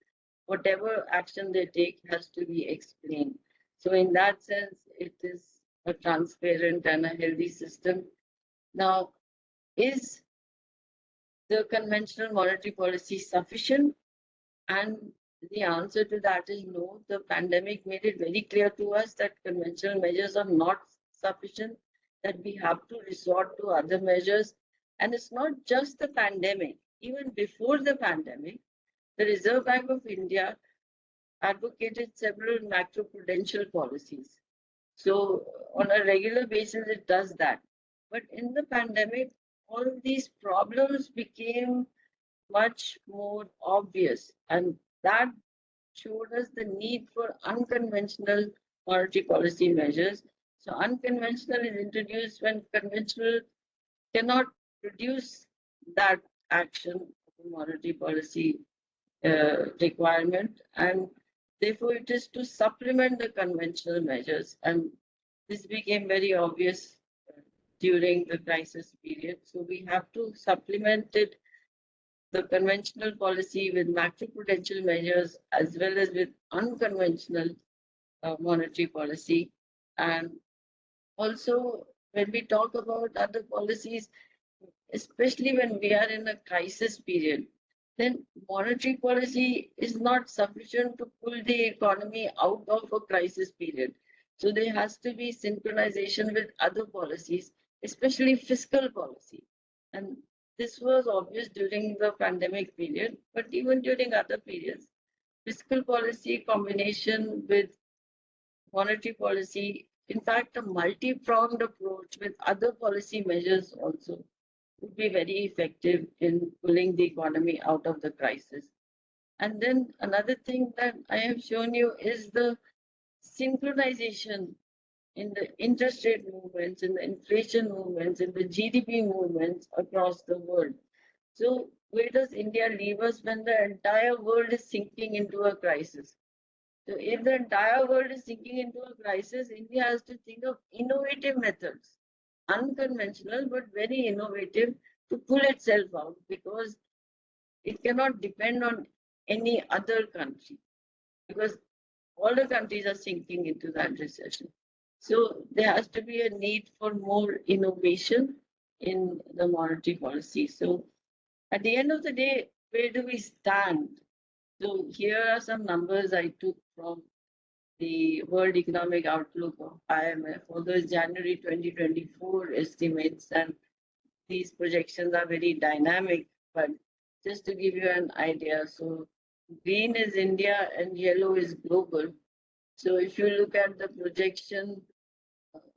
whatever action they take has to be explained. So in that sense, it is a transparent and a healthy system. Now, is the conventional monetary policy sufficient? And the answer to that is no. The pandemic made it very clear to us that conventional measures are not sufficient, that we have to resort to other measures. And it's not just the pandemic. Even before the pandemic, the Reserve Bank of India advocated several macroprudential policies. So on a regular basis, it does that. But in the pandemic, all of these problems became much more obvious. And that showed us the need for unconventional monetary policy measures. So unconventional is introduced when conventional cannot produce that action of a monetary policy requirement. And therefore, it is to supplement the conventional measures. And this became very obvious during the crisis period. So we have to supplement it, the conventional policy, with macroprudential measures as well as with unconventional monetary policy. And also, when we talk about other policies, especially when we are in a crisis period, then monetary policy is not sufficient to pull the economy out of a crisis period. So there has to be synchronization with other policies, especially fiscal policy. And this was obvious during the pandemic period, but even during other periods, fiscal policy combination with monetary policy, in fact, a multi-pronged approach with other policy measures also would be very effective in pulling the economy out of the crisis. And then another thing that I have shown you is the synchronization in the interest rate movements, in the inflation movements, in the GDP movements across the world. So where does India leave us when the entire world is sinking into a crisis? So if the entire world is sinking into a crisis, India has to think of innovative methods, unconventional but very innovative, to pull itself out, because it cannot depend on any other country, because all the countries are sinking into that recession. So there has to be a need for more innovation in the monetary policy. So at the end of the day, where do we stand? So here are some numbers I took from the World Economic Outlook of IMF for those January 2024 estimates, and these projections are very dynamic, but just to give you an idea. So green is India and yellow is global. So if you look at the projection,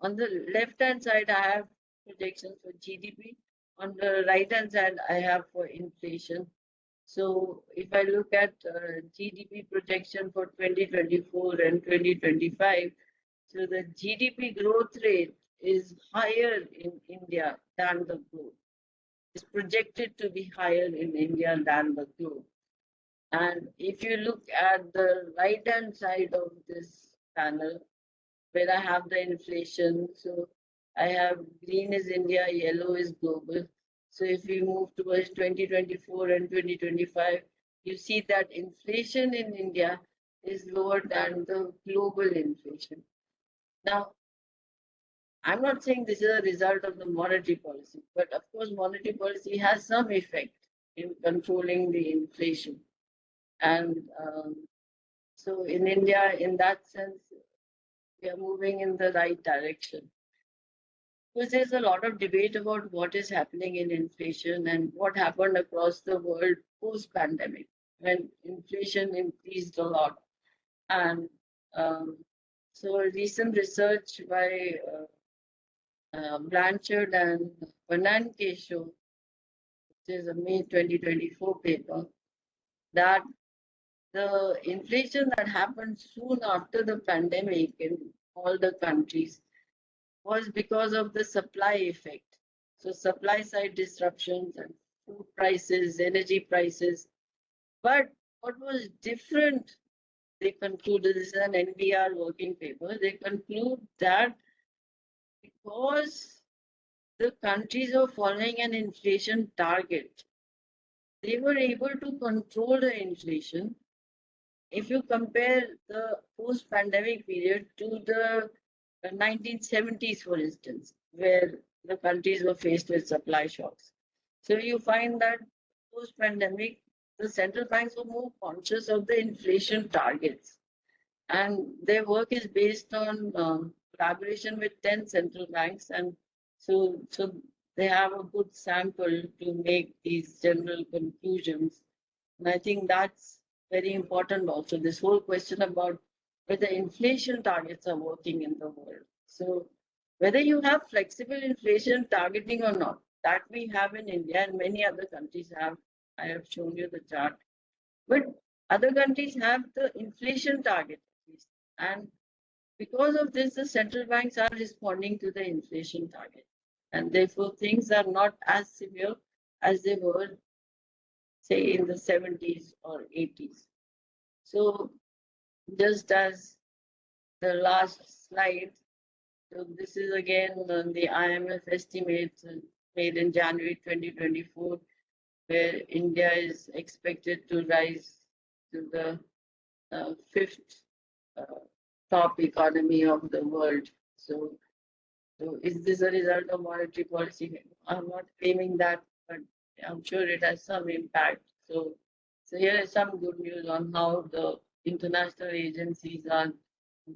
on the left-hand side, I have projections for GDP. On the right-hand side, I have for inflation. So if I look at GDP projection for 2024 and 2025, so the GDP growth rate is higher in India than the globe. It's projected to be higher in India than the globe. And if you look at the right-hand side of this panel, where I have the inflation, so I have green is India, yellow is global. So if we move towards 2024 and 2025, you see that inflation in India is lower than the global inflation. Now, I'm not saying this is a result of the monetary policy, but of course, monetary policy has some effect in controlling the inflation. And so in India, in that sense, we are moving in the right direction. Because there's a lot of debate about what is happening in inflation and what happened across the world post-pandemic, when inflation increased a lot. And so recent research by Blanchard and Fernandez show, which is a May 2024 paper, that the inflation that happened soon after the pandemic in all the countries was because of the supply effect. So supply side disruptions and food prices, energy prices. But what was different, they concluded, this is an NBR working paper, they conclude that because the countries were following an inflation target, they were able to control the inflation. If you compare the post-pandemic period to the 1970s, for instance, where the countries were faced with supply shocks. So you find that post-pandemic, the central banks were more conscious of the inflation targets. And their work is based on collaboration with 10 central banks. And so they have a good sample to make these general conclusions. And I think that's very important also, this whole question about whether inflation targets are working in the world. So whether you have flexible inflation targeting or not, that we have in India and many other countries have, I have shown you the chart. But other countries have the inflation target at least. And because of this, the central banks are responding to the inflation target. And therefore, things are not as severe as they were, say, in the 70s or 80s. So just as the last slide, so this is again the IMF estimates made in January 2024, where India is expected to rise to the fifth top economy of the world. So is this a result of monetary policy? I'm not claiming that, but I'm sure it has some impact. So here is some good news on how the international agencies are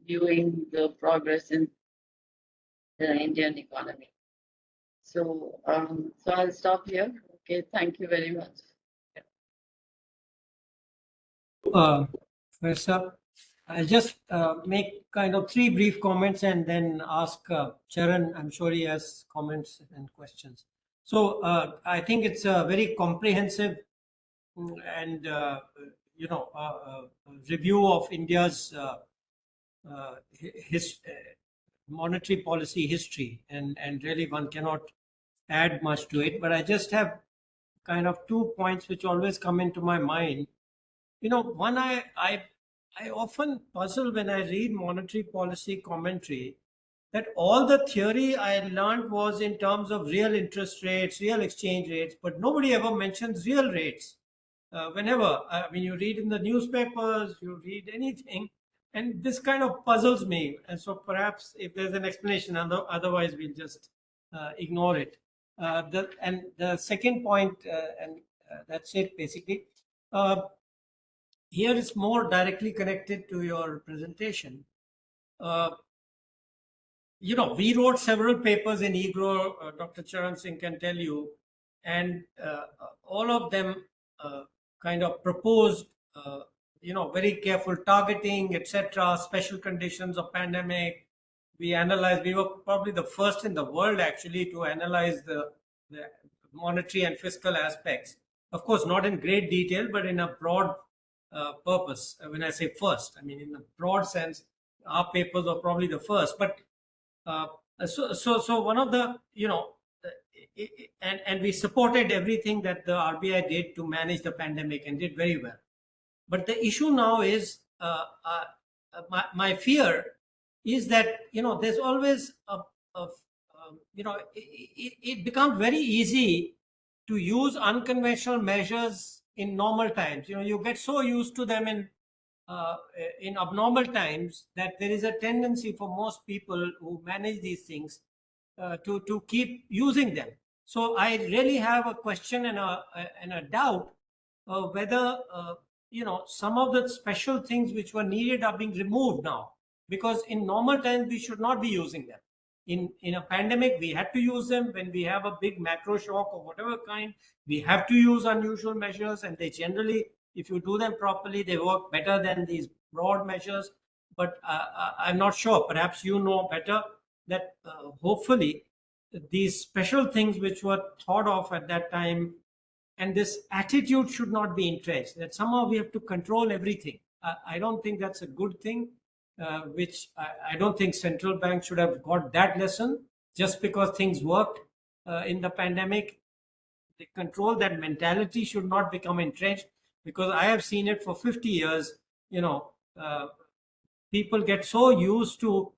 viewing the progress in the Indian economy. So I'll stop here. Okay, thank you very much. Professor, I'll just make kind of three brief comments and then ask Charan. I'm sure he has comments and questions. So I think it's a very comprehensive and review of India's monetary policy history, and really one cannot add much to it. But I just have kind of 2 points which always come into my mind. One, I often puzzle when I read monetary policy commentary that all the theory I learned was in terms of real interest rates, real exchange rates, but nobody ever mentions real rates. Whenever, I mean, you read in the newspapers, you read anything, and this kind of puzzles me. And so perhaps if there's an explanation, otherwise we'll just ignore it. And the second point, and that's it basically. Here is more directly connected to your presentation. We wrote several papers in EGROW, Dr. Charan Singh can tell you, and all of them kind of proposed, very careful targeting, etc., special conditions of pandemic. We analyzed, we were probably the first in the world actually to analyze the monetary and fiscal aspects. Of course, not in great detail, but in a broad purpose. When I say first, I mean in a broad sense, our papers are probably the first. But so one of the, and we supported everything that the RBI did to manage the pandemic and did very well. But the issue now is, my fear is that, there's always it becomes very easy to use unconventional measures in normal times. You get so used to them in abnormal times that there is a tendency for most people who manage these things to keep using them. So I really have a question and a doubt whether some of the special things which were needed are being removed now, because in normal times we should not be using them. In a pandemic we had to use them. When we have a big macro shock of whatever kind, we have to use unusual measures, and they generally, if you do them properly, they work better than these broad measures. But I'm not sure, perhaps you know better, that hopefully these special things which were thought of at that time, and this attitude should not be entrenched, that somehow we have to control everything. I don't think that's a good thing, which I don't think central banks should have got that lesson just because things worked in the pandemic. The control, that mentality should not become entrenched, because I have seen it for 50 years. People get so used to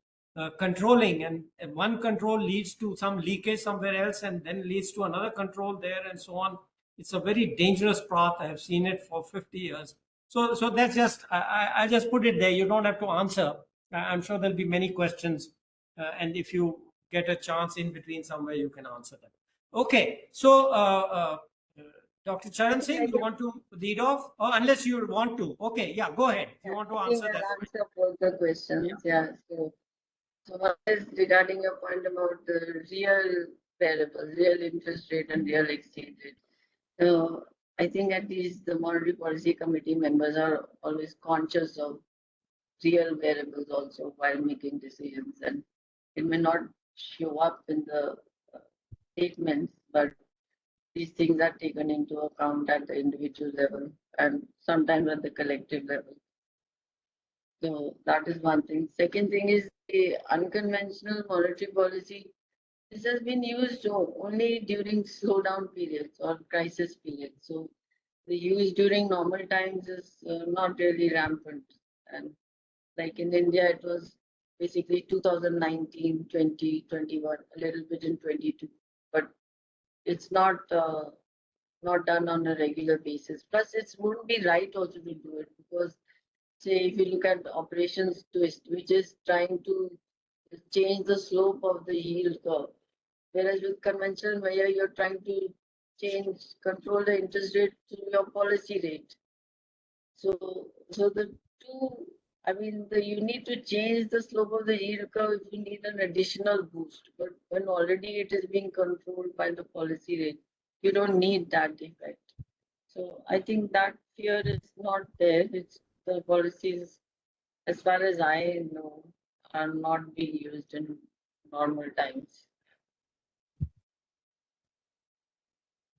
controlling, and one control leads to some leakage somewhere else, and then leads to another control there, and so on. It's a very dangerous path. I have seen it for 50 years. So that's just, I just put it there. You don't have to answer. I'm sure there'll be many questions. And if you get a chance in between somewhere, you can answer them. Okay. So, Dr. Charan Singh, you want to lead off? Or unless you want to. Okay. Yeah, go ahead. If you want to answer that. I'll answer both the questions. Yeah. So one is regarding your point about the real variable, real interest rate and real exchange rate. So I think at least the Monetary Policy Committee members are always conscious of real variables also while making decisions, and it may not show up in the statements, but these things are taken into account at the individual level and sometimes at the collective level. So that is one thing. Second thing is the unconventional monetary policy. This has been used only during slowdown periods or crisis periods. So the use during normal times is not really rampant. And like in India, it was basically 2019, 20, 21, a little bit in 22, but it's not done on a regular basis. Plus, it wouldn't be right also to do it, because say if you look at operations twist, which is trying to change the slope of the yield curve, whereas with conventional measure, you're trying to control the interest rate through your policy rate. So the two, I mean, you need to change the slope of the yield curve if you need an additional boost. But when already it is being controlled by the policy rate, you don't need that effect. So I think that fear is not there. It's the policies, as far as I know, are not being used in normal times.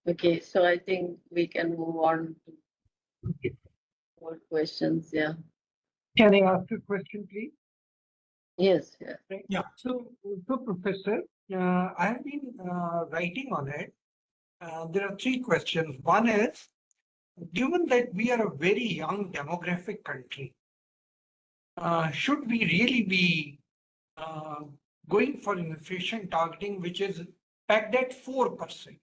Okay, so I think we can move on to more questions. Yeah. Can I ask a question, please? Yes. Yeah. Right. Yeah. So Professor, I have been writing on it. There are three questions. One is, given that we are a very young demographic country, should we really be going for inflation targeting, which is pegged at 4%?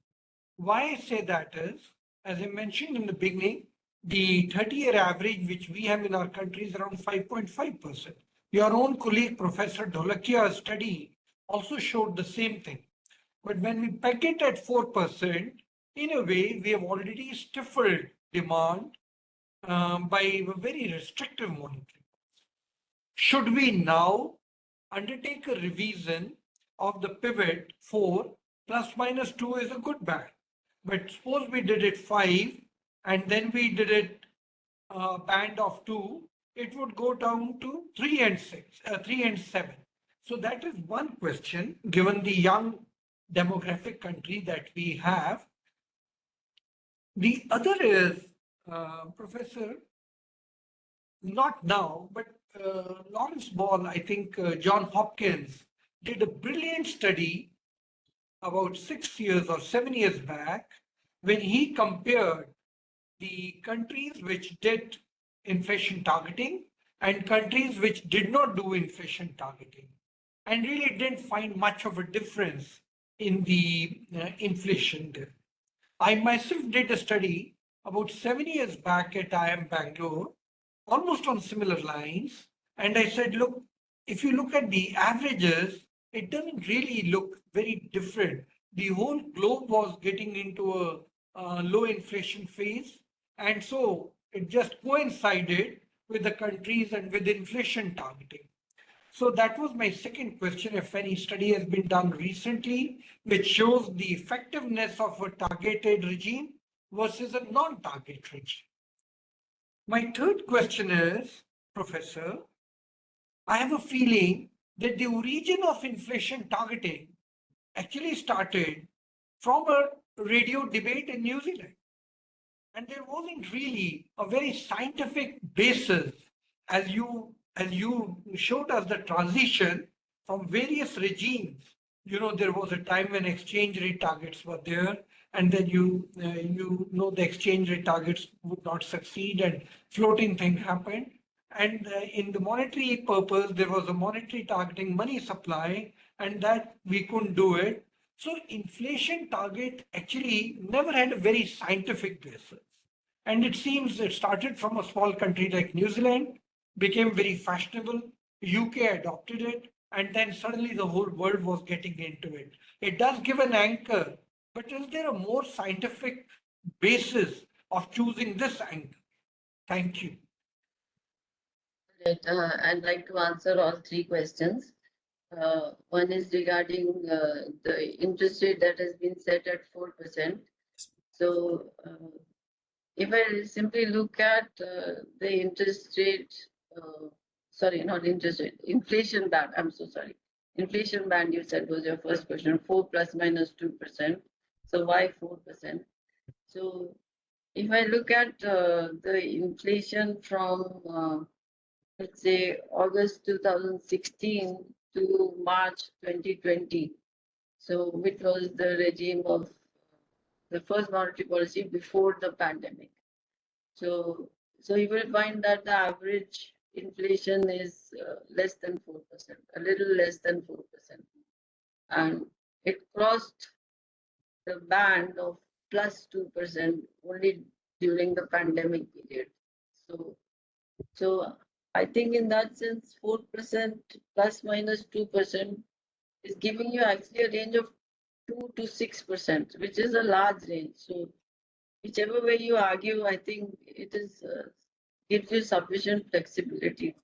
Why I say that is, as I mentioned in the beginning, the 30-year average which we have in our country is around 5.5%. Your own colleague, Professor Dholakia's study also showed the same thing. But when we peg it at 4%, in a way, we have already stifled demand by a very restrictive monetary policy. Should we now undertake a revision of the pivot 4 plus minus 2 is a good bad? But suppose we did it 5 and then we did it band of 2, it would go down to 3 and 6, 3 and 7. So that is one question, given the young demographic country that we have. The other is, Professor, not now, but Lawrence Ball, I think John Hopkins did a brilliant study about 6 years or 7 years back when he compared the countries which did inflation targeting and countries which did not do inflation targeting, and really didn't find much of a difference in the inflation there. I myself did a study about 7 years back at IIM Bangalore, almost on similar lines. And I said, look, if you look at the averages, it doesn't really look very different. The whole globe was getting into a low inflation phase. And so it just coincided with the countries and with inflation targeting. So that was my second question, if any study has been done recently, which shows the effectiveness of a targeted regime versus a non-target regime. My third question is, Professor, I have a feeling that the origin of inflation targeting actually started from a radio debate in New Zealand. And there wasn't really a very scientific basis as you showed us the transition from various regimes. You know, there was a time when exchange rate targets were there, and then the exchange rate targets would not succeed, and floating thing happened. And in the monetary purpose, there was a monetary targeting money supply, and that we couldn't do it. So inflation target actually never had a very scientific basis. And it seems it started from a small country like New Zealand, became very fashionable, UK adopted it, and then suddenly the whole world was getting into it. It does give an anchor, but is there a more scientific basis of choosing this anchor? Thank you. Right. I'd like to answer all three questions. One is regarding the interest rate that has been set at 4%. So if I simply look at the interest rate, sorry, not interest rate, inflation band, I'm so sorry. Inflation band you said was your first question, 4 plus minus 2%. So why 4%? So if I look at the inflation from, let's say, August 2016 to March 2020, so which was the regime of the first monetary policy before the pandemic. So you will find that the average inflation is less than 4%, a little less than 4%. And it crossed the band of plus 2% only during the pandemic period. So I think in that sense, 4% plus minus 2% is giving you actually a range of 2 to 6%, which is a large range. So whichever way you argue, I think it is gives you sufficient flexibility.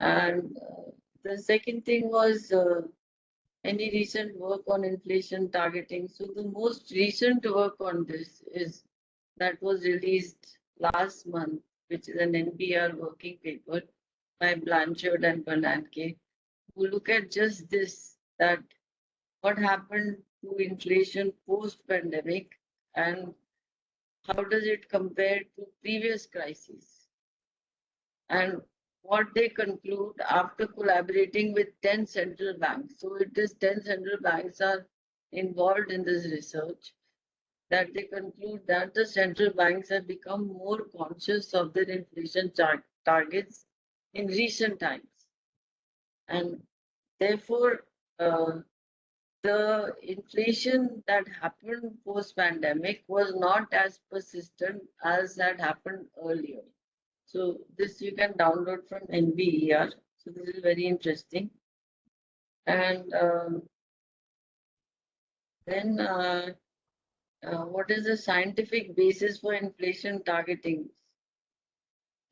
And the second thing was any recent work on inflation targeting. So the most recent work on this is that was released last month, which is an NPR working paper by Blanchard and Bernanke, who look at just this, that what happened to inflation post-pandemic and how does it compare to previous crises? And what they conclude after collaborating with 10 central banks. So it is 10 central banks are involved in this research, that they conclude that the central banks have become more conscious of their inflation targets in recent times. And therefore, the inflation that happened post-pandemic was not as persistent as had happened earlier. So this you can download from NBER. So this is very interesting. And then what is the scientific basis for inflation targeting?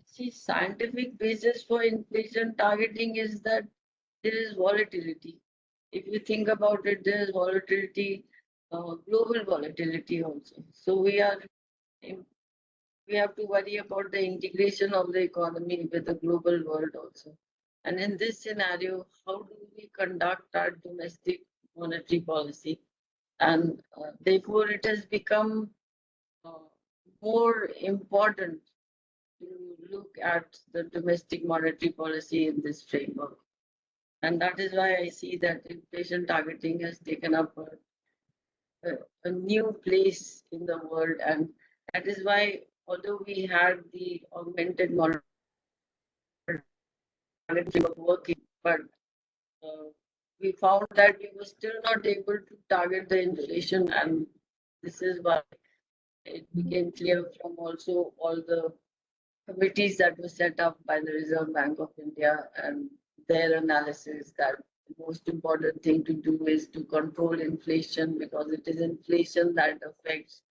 See, scientific basis for inflation targeting is that there is volatility. If you think about it, there is volatility, global volatility also. So we are we have to worry about the integration of the economy with the global world also. And in this scenario, how do we conduct our domestic monetary policy? And therefore, it has become more important to look at the domestic monetary policy in this framework. And that is why I see that inflation targeting has taken up a new place in the world. And that is why, although we had the augmented monetary framework working, but we found that we were still not able to target the inflation. And this is why it became clear from also all the committees that were set up by the Reserve Bank of India and their analysis that the most important thing to do is to control inflation, because it is inflation that affects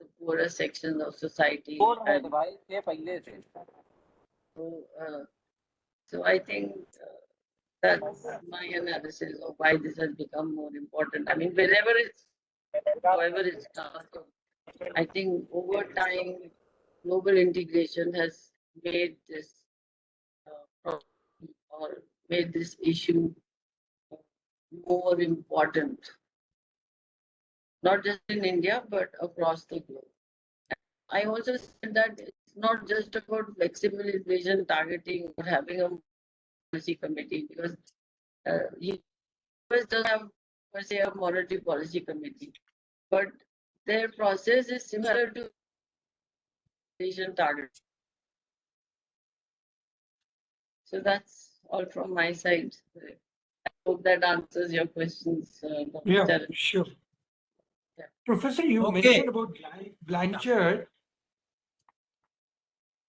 the poorer sections of society. And so I think that's my analysis of why this has become more important. I mean, however it's done, I think over time, global integration has made this problem or made this issue more important, not just in India, but across the globe. I also said that it's not just about flexible inflation targeting or having a policy committee, because US doesn't have, per se, a monetary policy committee, but their process is similar to inflation target. So that's all from my side. I hope that answers your questions, Dr. Yeah, Charan. sure. Yeah. Professor, you Okay. mentioned about Blanchard.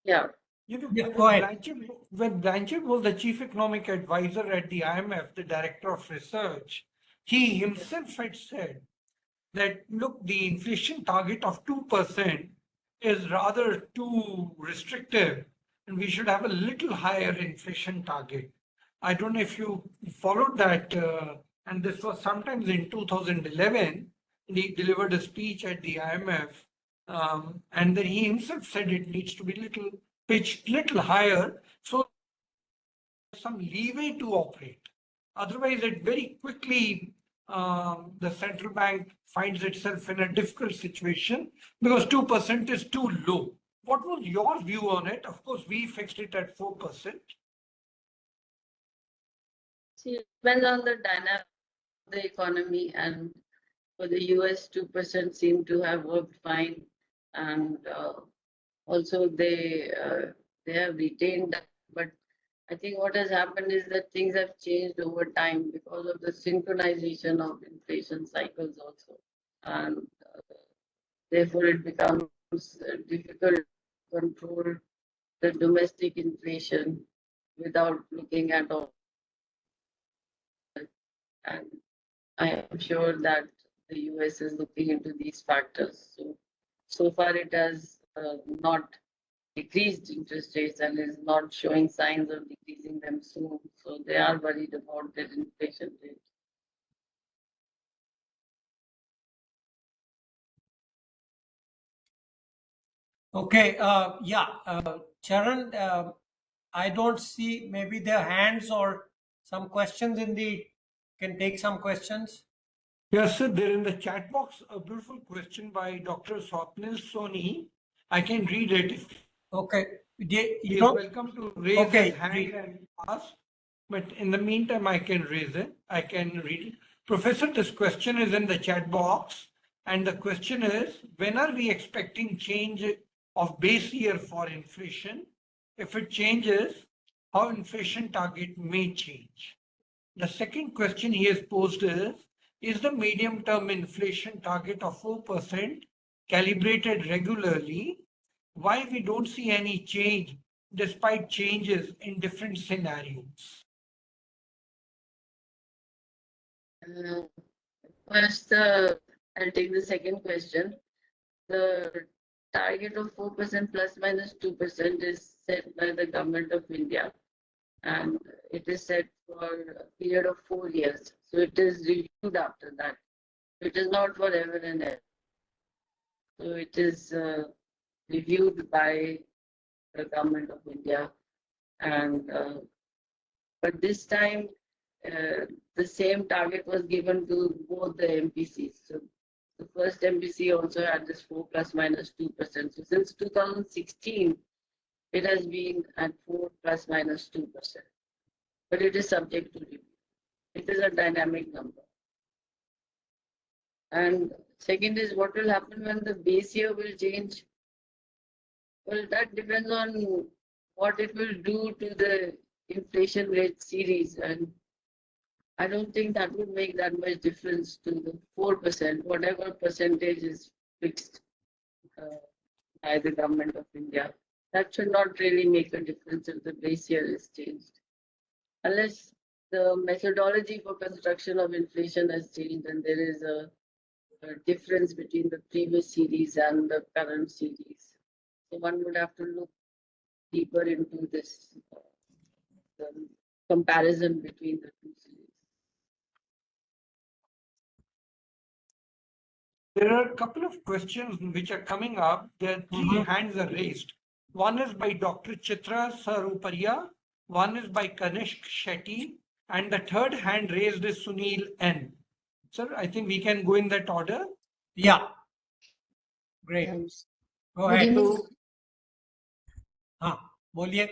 Yeah. You know, Yeah, go ahead. when Blanchard was the chief economic advisor at the IMF, the director of research, he himself had said that, look, the inflation target of 2% is rather too restrictive, and we should have a little higher inflation target. I don't know if you followed that, and this was sometimes in 2011. He delivered a speech at the IMF, and then he himself said it needs to be pitched little higher, so some leeway to operate. Otherwise, it very quickly the central bank finds itself in a difficult situation because 2% is too low. What was your view on it? Of course, we fixed it at 4%. See, it depends on the dynamic of the economy, and for the US, 2% seem to have worked fine, and also they have retained that. But I think what has happened is that things have changed over time because of the synchronization of inflation cycles also, and therefore it becomes difficult to control the domestic inflation without looking at all. And I am sure that the US is looking into these factors. So far it has not decreased interest rates and is not showing signs of decreasing them soon. So they are worried about their inflation rate. Okay, Charan, I don't see, maybe their hands or some questions can take some questions. Yes, sir. There in the chat box, a beautiful question by Dr. Swapnil Soni. I can read it. If Okay, he is welcome to raise his hand and ask. But in the meantime, I can raise it. I can read it. Professor, this question is in the chat box. And the question is, when are we expecting change of base year for inflation? If it changes, how inflation target may change? The second question he has posed is the medium-term inflation target of 4% calibrated regularly? Why we don't see any change despite changes in different scenarios? First, I'll take the second question. The target of 4% plus minus 2% is set by the government of India, and it is set for a period of 4 years. So it is reviewed after that. It is not forever and ever. So it is reviewed by the government of India. And but this time, the same target was given to both the MPCs. So the first MPC also had this 4 plus minus 2%. So since 2016, it has been at 4 plus minus 2%. But it is subject to review. It is a dynamic number. And second is what will happen when the base year will change. Well, that depends on what it will do to the inflation rate series. And I don't think that would make that much difference to the 4%, whatever percentage is fixed by the government of India. That should not really make a difference if the base year is changed. Unless the methodology for construction of inflation has changed and there is a difference between the previous series and the current series. So one would have to look deeper into this the comparison between the two series. There are a couple of questions which are coming up. There are three hands are raised. One is by Dr. Chitra Saruparia, one is by Kanishk Shetty, and the third hand raised is Sunil N. Sir, I think we can go in that order. Yeah. Great. Go Good ahead. evening. बोलिए.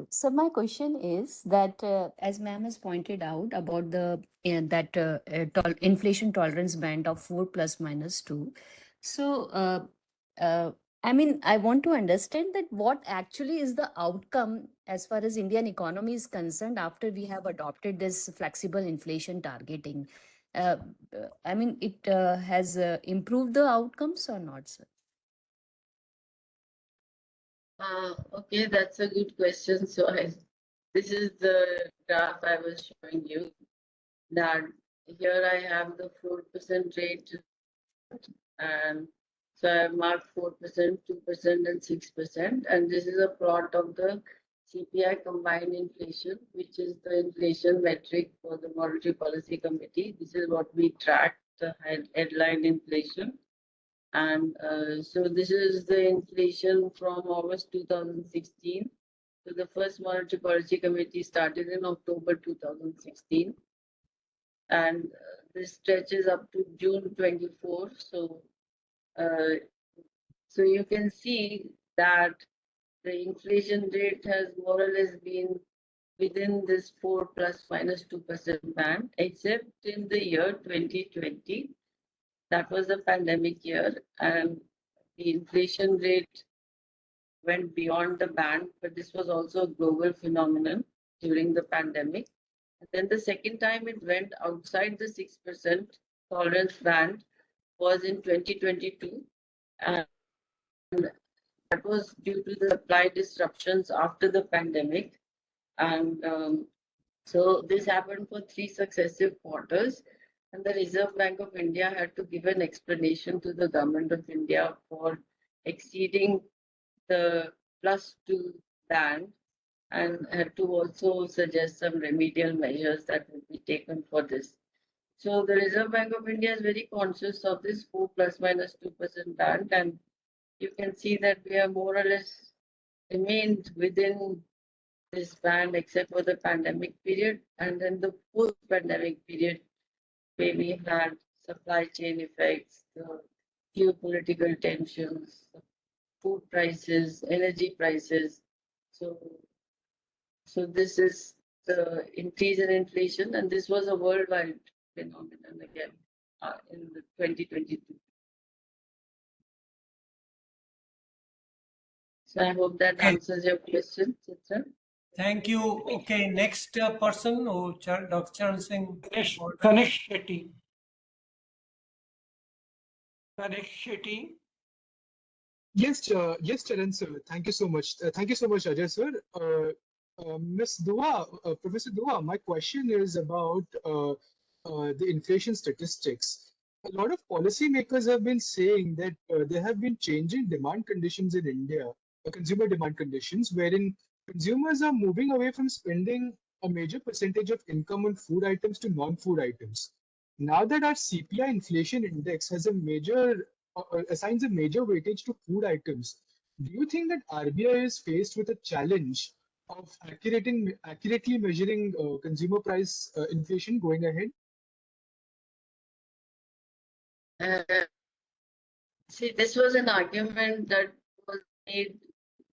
So my question is that, as ma'am has pointed out about the inflation tolerance band of 4 plus minus 2. So, I mean, I want to understand that what actually is the outcome as far as Indian economy is concerned after we have adopted this flexible inflation targeting. I mean, it has improved the outcomes or not, sir? Okay, that's a good question. So this is the graph I was showing you. That here I have the 4% rate, and so I have marked 4%, 2%, and 6%. And this is a plot of the CPI combined inflation, which is the inflation metric for the Monetary Policy Committee. This is what we track, the headline inflation. And so this is the inflation from August 2016. So the first Monetary Policy Committee started in October 2016. And this stretches up to June 24. So, so you can see that the inflation rate has more or less been within this 4 plus minus 2% band, except in the year 2020. That was the pandemic year, and the inflation rate went beyond the band, but this was also a global phenomenon during the pandemic. And then the second time it went outside the 6% tolerance band was in 2022, and that was due to the supply disruptions after the pandemic. And so this happened for 3 successive quarters. And the Reserve Bank of India had to give an explanation to the government of India for exceeding the +2 band, and had to also suggest some remedial measures that would be taken for this. So the Reserve Bank of India is very conscious of this 4 plus minus 2% band, and you can see that we have more or less remained within this band except for the pandemic period, and then the post-pandemic period where we had supply chain effects, the geopolitical tensions, food prices, energy prices. So this is the increase in inflation, and this was a worldwide phenomenon again in the 2022. So I hope that answers your question, Chitra. Thank you. Okay, next person, Dr. Charan Singh. Kanishk Shetty. Kanishk Shetty. Yes, yes, Charan sir. Thank you so much. Thank you so much, Ajay sir. Ms. Dua, Professor Dua, my question is about the inflation statistics. A lot of policymakers have been saying that there have been changing demand conditions in India, consumer demand conditions, wherein consumers are moving away from spending a major percentage of income on food items to non-food items. Now that our CPI inflation index has a major assigns a major weightage to food items. Do you think that RBI is faced with a challenge of accurately measuring consumer price inflation going ahead? See, this was an argument that was made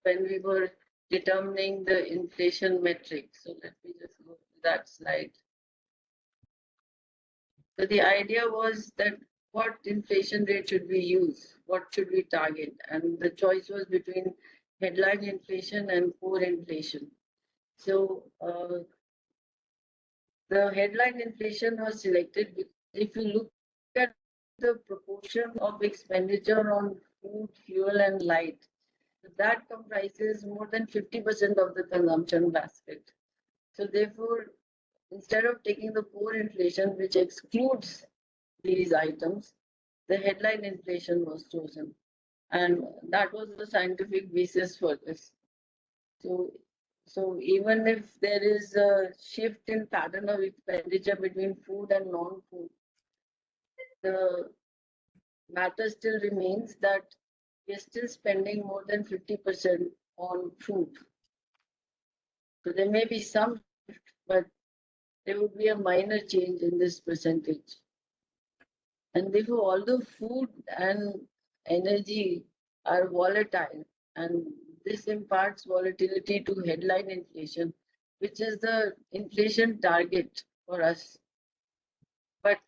when we were determining the inflation metric. So let me just go to that slide. So the idea was that what inflation rate should we use? What should we target? And the choice was between headline inflation and core inflation. So the headline inflation was selected because if you look at the proportion of expenditure on food, fuel, and light, that comprises more than 50% of the consumption basket. So therefore, instead of taking the core inflation, which excludes these items, the headline inflation was chosen. And that was the scientific basis for this. So even if there is a shift in pattern of expenditure between food and non-food, the matter still remains that we are still spending more than 50% on food. So there may be some shift, but there would be a minor change in this percentage. And therefore, although food and energy are volatile, and this imparts volatility to headline inflation, which is the inflation target for us. But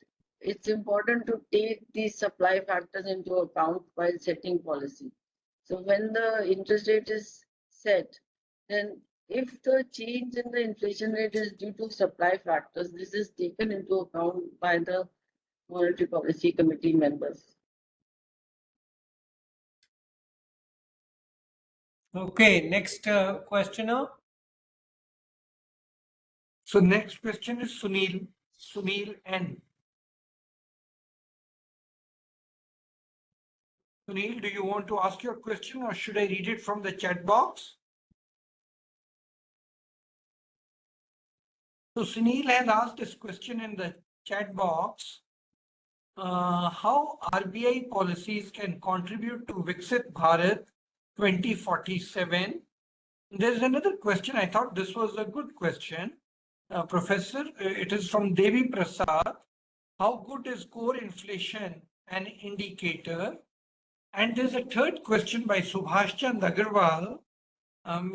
it's important to take these supply factors into account while setting policy. So when the interest rate is set, then if the change in the inflation rate is due to supply factors, this is taken into account by the Monetary Policy Committee members. Okay, next questioner. So next question is Sunil N. Sunil, do you want to ask your question or should I read it from the chat box? So Sunil has asked this question in the chat box. How RBI policies can contribute to Viksit Bharat 2047? There's another question. I thought this was a good question. Professor, it is from Devi Prasad. How good is core inflation an indicator? And there's a third question by Subhash Chand Agarwal. I'm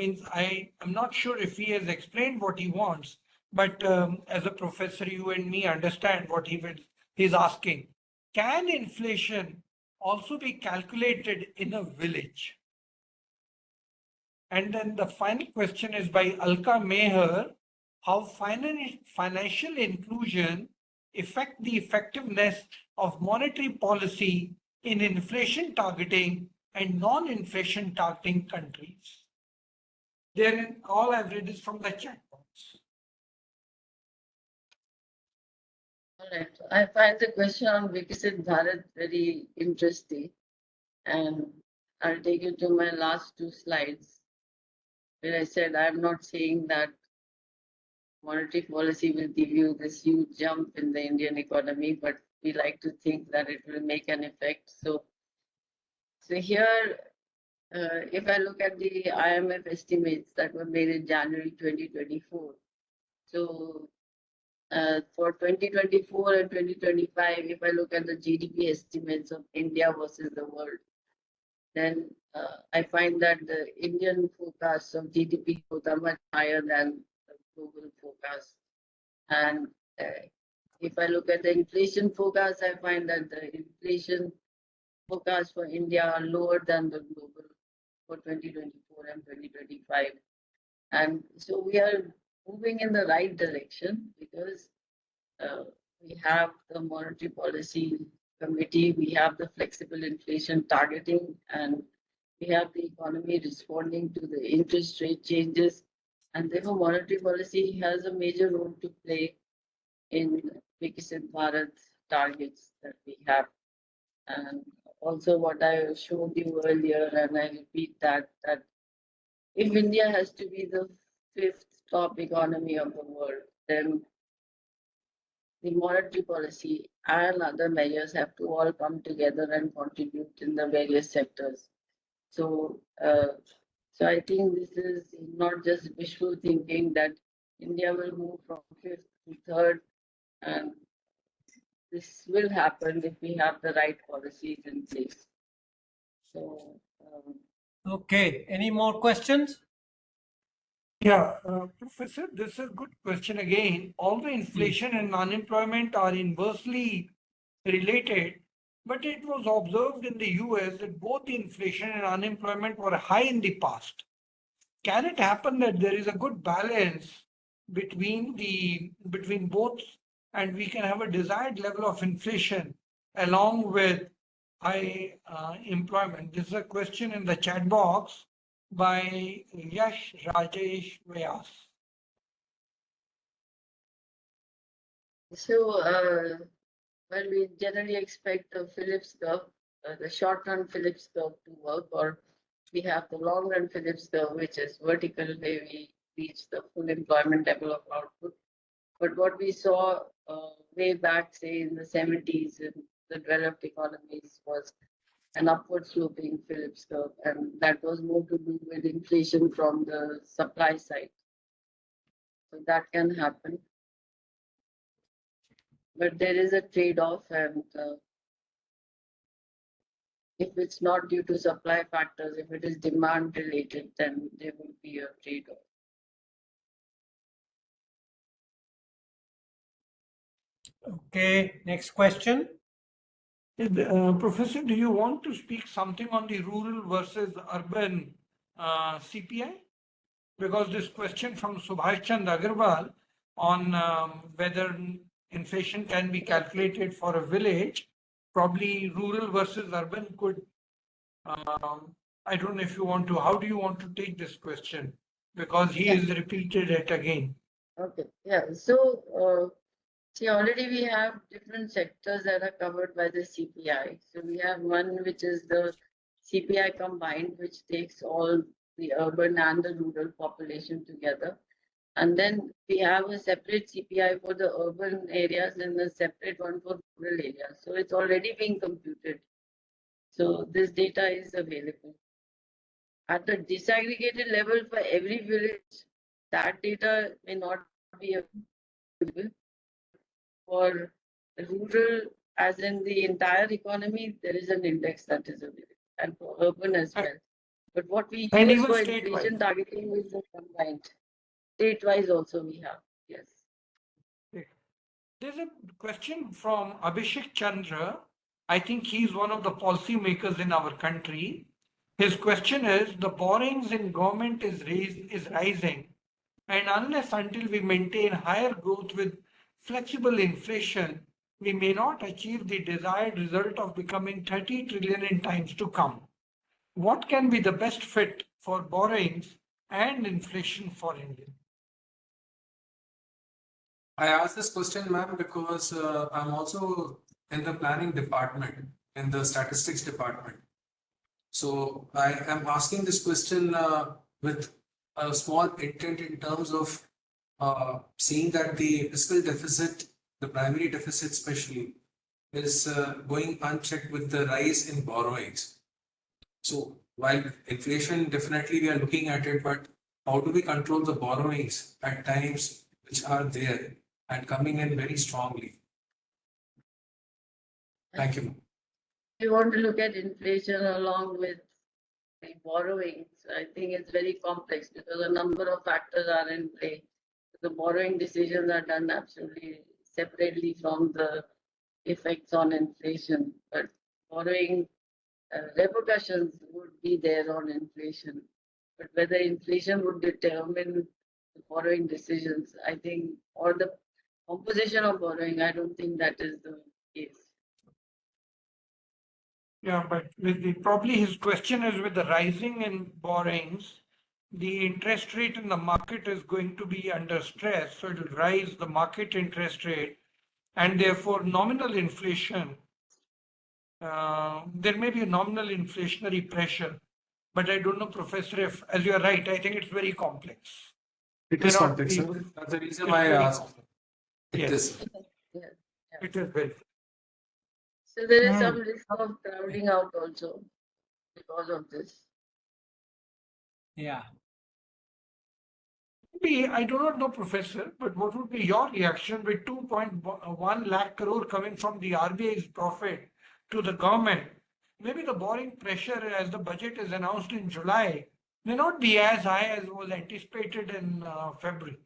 not sure if he has explained what he wants, but as a professor, you and me understand what he's asking. Can inflation also be calculated in a village? And then the final question is by Alka Meher. How financial inclusion affect the effectiveness of monetary policy in inflation targeting and non-inflation targeting countries? All I've read is from the chat box. All right. I find the question on Viksit Bharat very interesting. And I'll take you to my last two slides, where I said I'm not saying that monetary policy will give you this huge jump in the Indian economy, but we like to think that it will make an effect. So here, if I look at the IMF estimates that were made in January 2024, so for 2024 and 2025, if I look at the GDP estimates of India versus the world, then I find that the Indian forecasts of GDP growth are much higher than the global forecast. And if I look at the inflation forecast, I find that the inflation forecast for India are lower than the global for 2024 and 2025. And so we are moving in the right direction because we have the monetary policy committee, we have the flexible inflation targeting, and we have the economy responding to the interest rate changes. And therefore, monetary policy has a major role to play in Viksit Bharat targets that we have. And also what I showed you earlier, and I repeat that if India has to be the fifth top economy of the world, then the monetary policy and other measures have to all come together and contribute in the various sectors. So, so I think this is not just wishful thinking that India will move from fifth to third, and this will happen if we have the right policies in place. So, Okay, any more questions? Yeah, Professor, this is a good question again. Although inflation and unemployment are inversely related, but it was observed in the US that both inflation and unemployment were high in the past. Can it happen that there is a good balance between both, and we can have a desired level of inflation along with high employment? This is a question in the chat box by Yash Rajesh Vyas. so well, we generally expect the Phillips curve, the short-run Phillips curve to work, or we have the long-run Phillips curve, which is vertical, where we reach the full employment level of output. But what we saw way back, say in the 70s in the developed economies, was an upward sloping Phillips curve, and that was more to do with inflation from the supply side. So that can happen. But there is a trade-off, and if it's not due to supply factors, if it is demand related, then there will be a trade-off. Okay, next question. Professor, do you want to speak something on the rural versus urban CPI? Because this question from Subhash Chand Agarwal on whether inflation can be calculated for a village, probably rural versus urban could, I don't know if you want to, how do you want to take this question? Because he has repeated it again. Okay, yeah. So, see, already we have different sectors that are covered by the CPI. So we have one which is the CPI combined, which takes all the urban and the rural population together. And then we have a separate CPI for the urban areas and a separate one for rural areas. So it's already being computed. So this data is available. At the disaggregated level for every village, that data may not be available. For rural, as in the entire economy, there is an index that is available, and for urban as well. But what we And use even for statewide. inflation targeting is the combined. State-wise also we have, yes. There's a question from Abhishek Chandra. I think he's one of the policymakers in our country. His question is, the borrowings in government is rising, and unless until we maintain higher growth with flexible inflation, we may not achieve the desired result of becoming 30 trillion in times to come. What can be the best fit for borrowings and inflation for India? I asked this question, ma'am, because I'm also in the planning department, in the statistics department. So I am asking this question with a small intent in terms of seeing that the fiscal deficit, the primary deficit especially, is going unchecked with the rise in borrowings. So while inflation, definitely we are looking at it, but how do we control the borrowings at times which are there and coming in very strongly? Thank you. We want to look at inflation along with the borrowing. So I think it's very complex because a number of factors are in play. The borrowing decisions are done absolutely separately from the effects on inflation, but borrowing repercussions would be there on inflation. But whether inflation would determine the borrowing decisions, I think, or the composition of borrowing, I don't think that is the case. Yeah, but with the, probably his question is with the rising in borrowings, the interest rate in the market is going to be under stress, so it will rise the market interest rate, and therefore nominal inflation. There may be a nominal inflationary pressure, but I don't know, Professor, if, as you are right, I think it's very complex. It is complex, sir. That's the reason why I asked. It Yes. is. Yeah. It is very. So there is some risk of crowding out also because of this. Yeah. I do not know, Professor, but what would be your reaction with 2.1 lakh crore coming from the RBI's profit to the government? Maybe the borrowing pressure as the budget is announced in July may not be as high as was anticipated in February.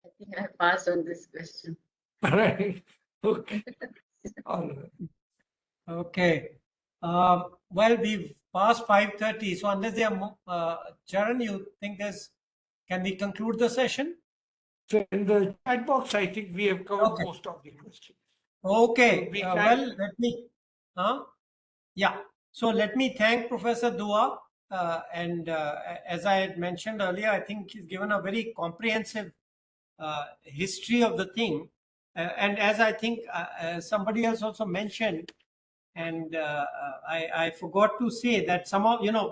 I think I pass on this question. Right. Okay. All right. Okay. Well, we've passed 5:30. So unless there are, Charan, you think can we conclude the session? So in the chat box, I think we have covered Okay. most of the questions. Okay. So we Well, let me, yeah. So let me thank Professor Dua. And as I had mentioned earlier, I think he's given a very comprehensive history of the thing. And as I think somebody else also mentioned, and I forgot to say that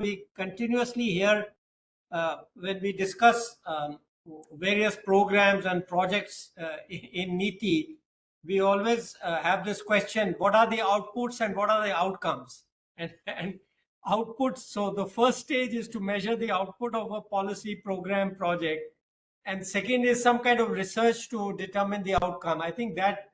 we continuously hear when we discuss various programs and projects in NITI, we always have this question: what are the outputs and what are the outcomes? And outputs. So the first stage is to measure the output of a policy, program, project, and second is some kind of research to determine the outcome. I think that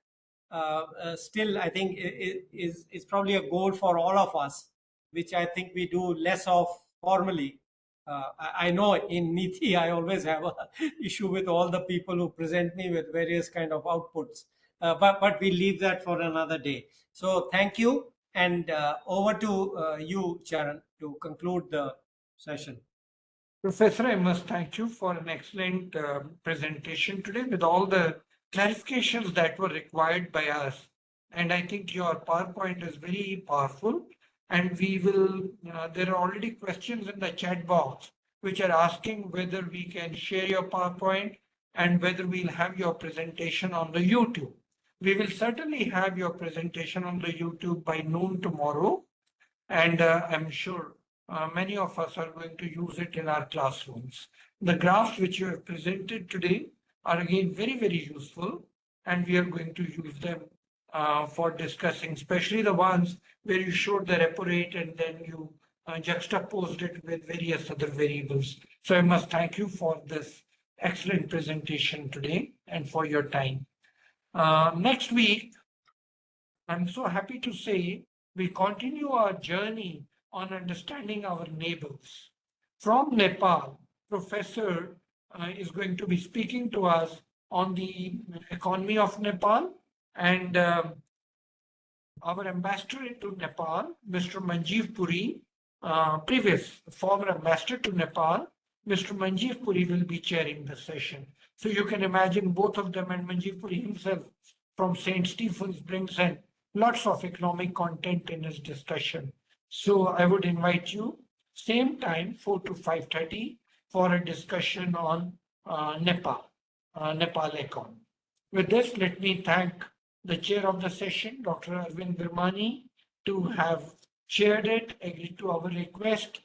still, I think is probably a goal for all of us, which I think we do less of formally. I know in NITI, I always have a issue with all the people who present me with various kind of outputs. But we leave that for another day. So thank you, and over to you, Charan, to conclude the session. Professor, I must thank you for an excellent presentation today with all the clarifications that were required by us. And I think your PowerPoint is very powerful. And we will, there are already questions in the chat box which are asking whether we can share your PowerPoint and whether we'll have your presentation on the YouTube. We will certainly have your presentation on the YouTube by noon tomorrow. And I'm sure many of us are going to use it in our classrooms. The graphs which you have presented today are again very, very useful, and we are going to use them for discussing, especially the ones where you showed the repo rate and then you juxtaposed it with various other variables. So I must thank you for this excellent presentation today and for your time. Next week, I'm so happy to say we continue our journey on understanding our neighbors. From Nepal, Professor is going to be speaking to us on the economy of Nepal, and our ambassador to Nepal, Mr. Manjeev Puri, previous former ambassador to Nepal, Mr. Manjeev Puri will be chairing the session. So you can imagine both of them, and Manjeev Puri himself from St. Stephen's brings in lots of economic content in his discussion. So I would invite you, same time, 4 to 5:30, for a discussion on Nepal economy. With this, let me thank the chair of the session, Dr. Arvind Virmani, to have chaired it, agreed to our request.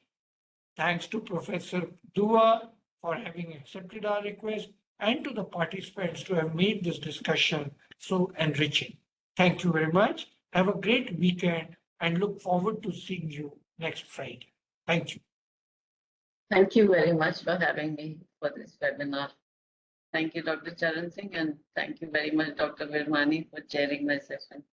Thanks to Professor Dua for having accepted our request, and to the participants to have made this discussion so enriching. Thank you very much. Have a great weekend and look forward to seeing you next Friday. Thank you. Thank you very much for having me for this webinar. Thank you, Dr. Charan Singh, and thank you very much, Dr. Virmani, for chairing my session.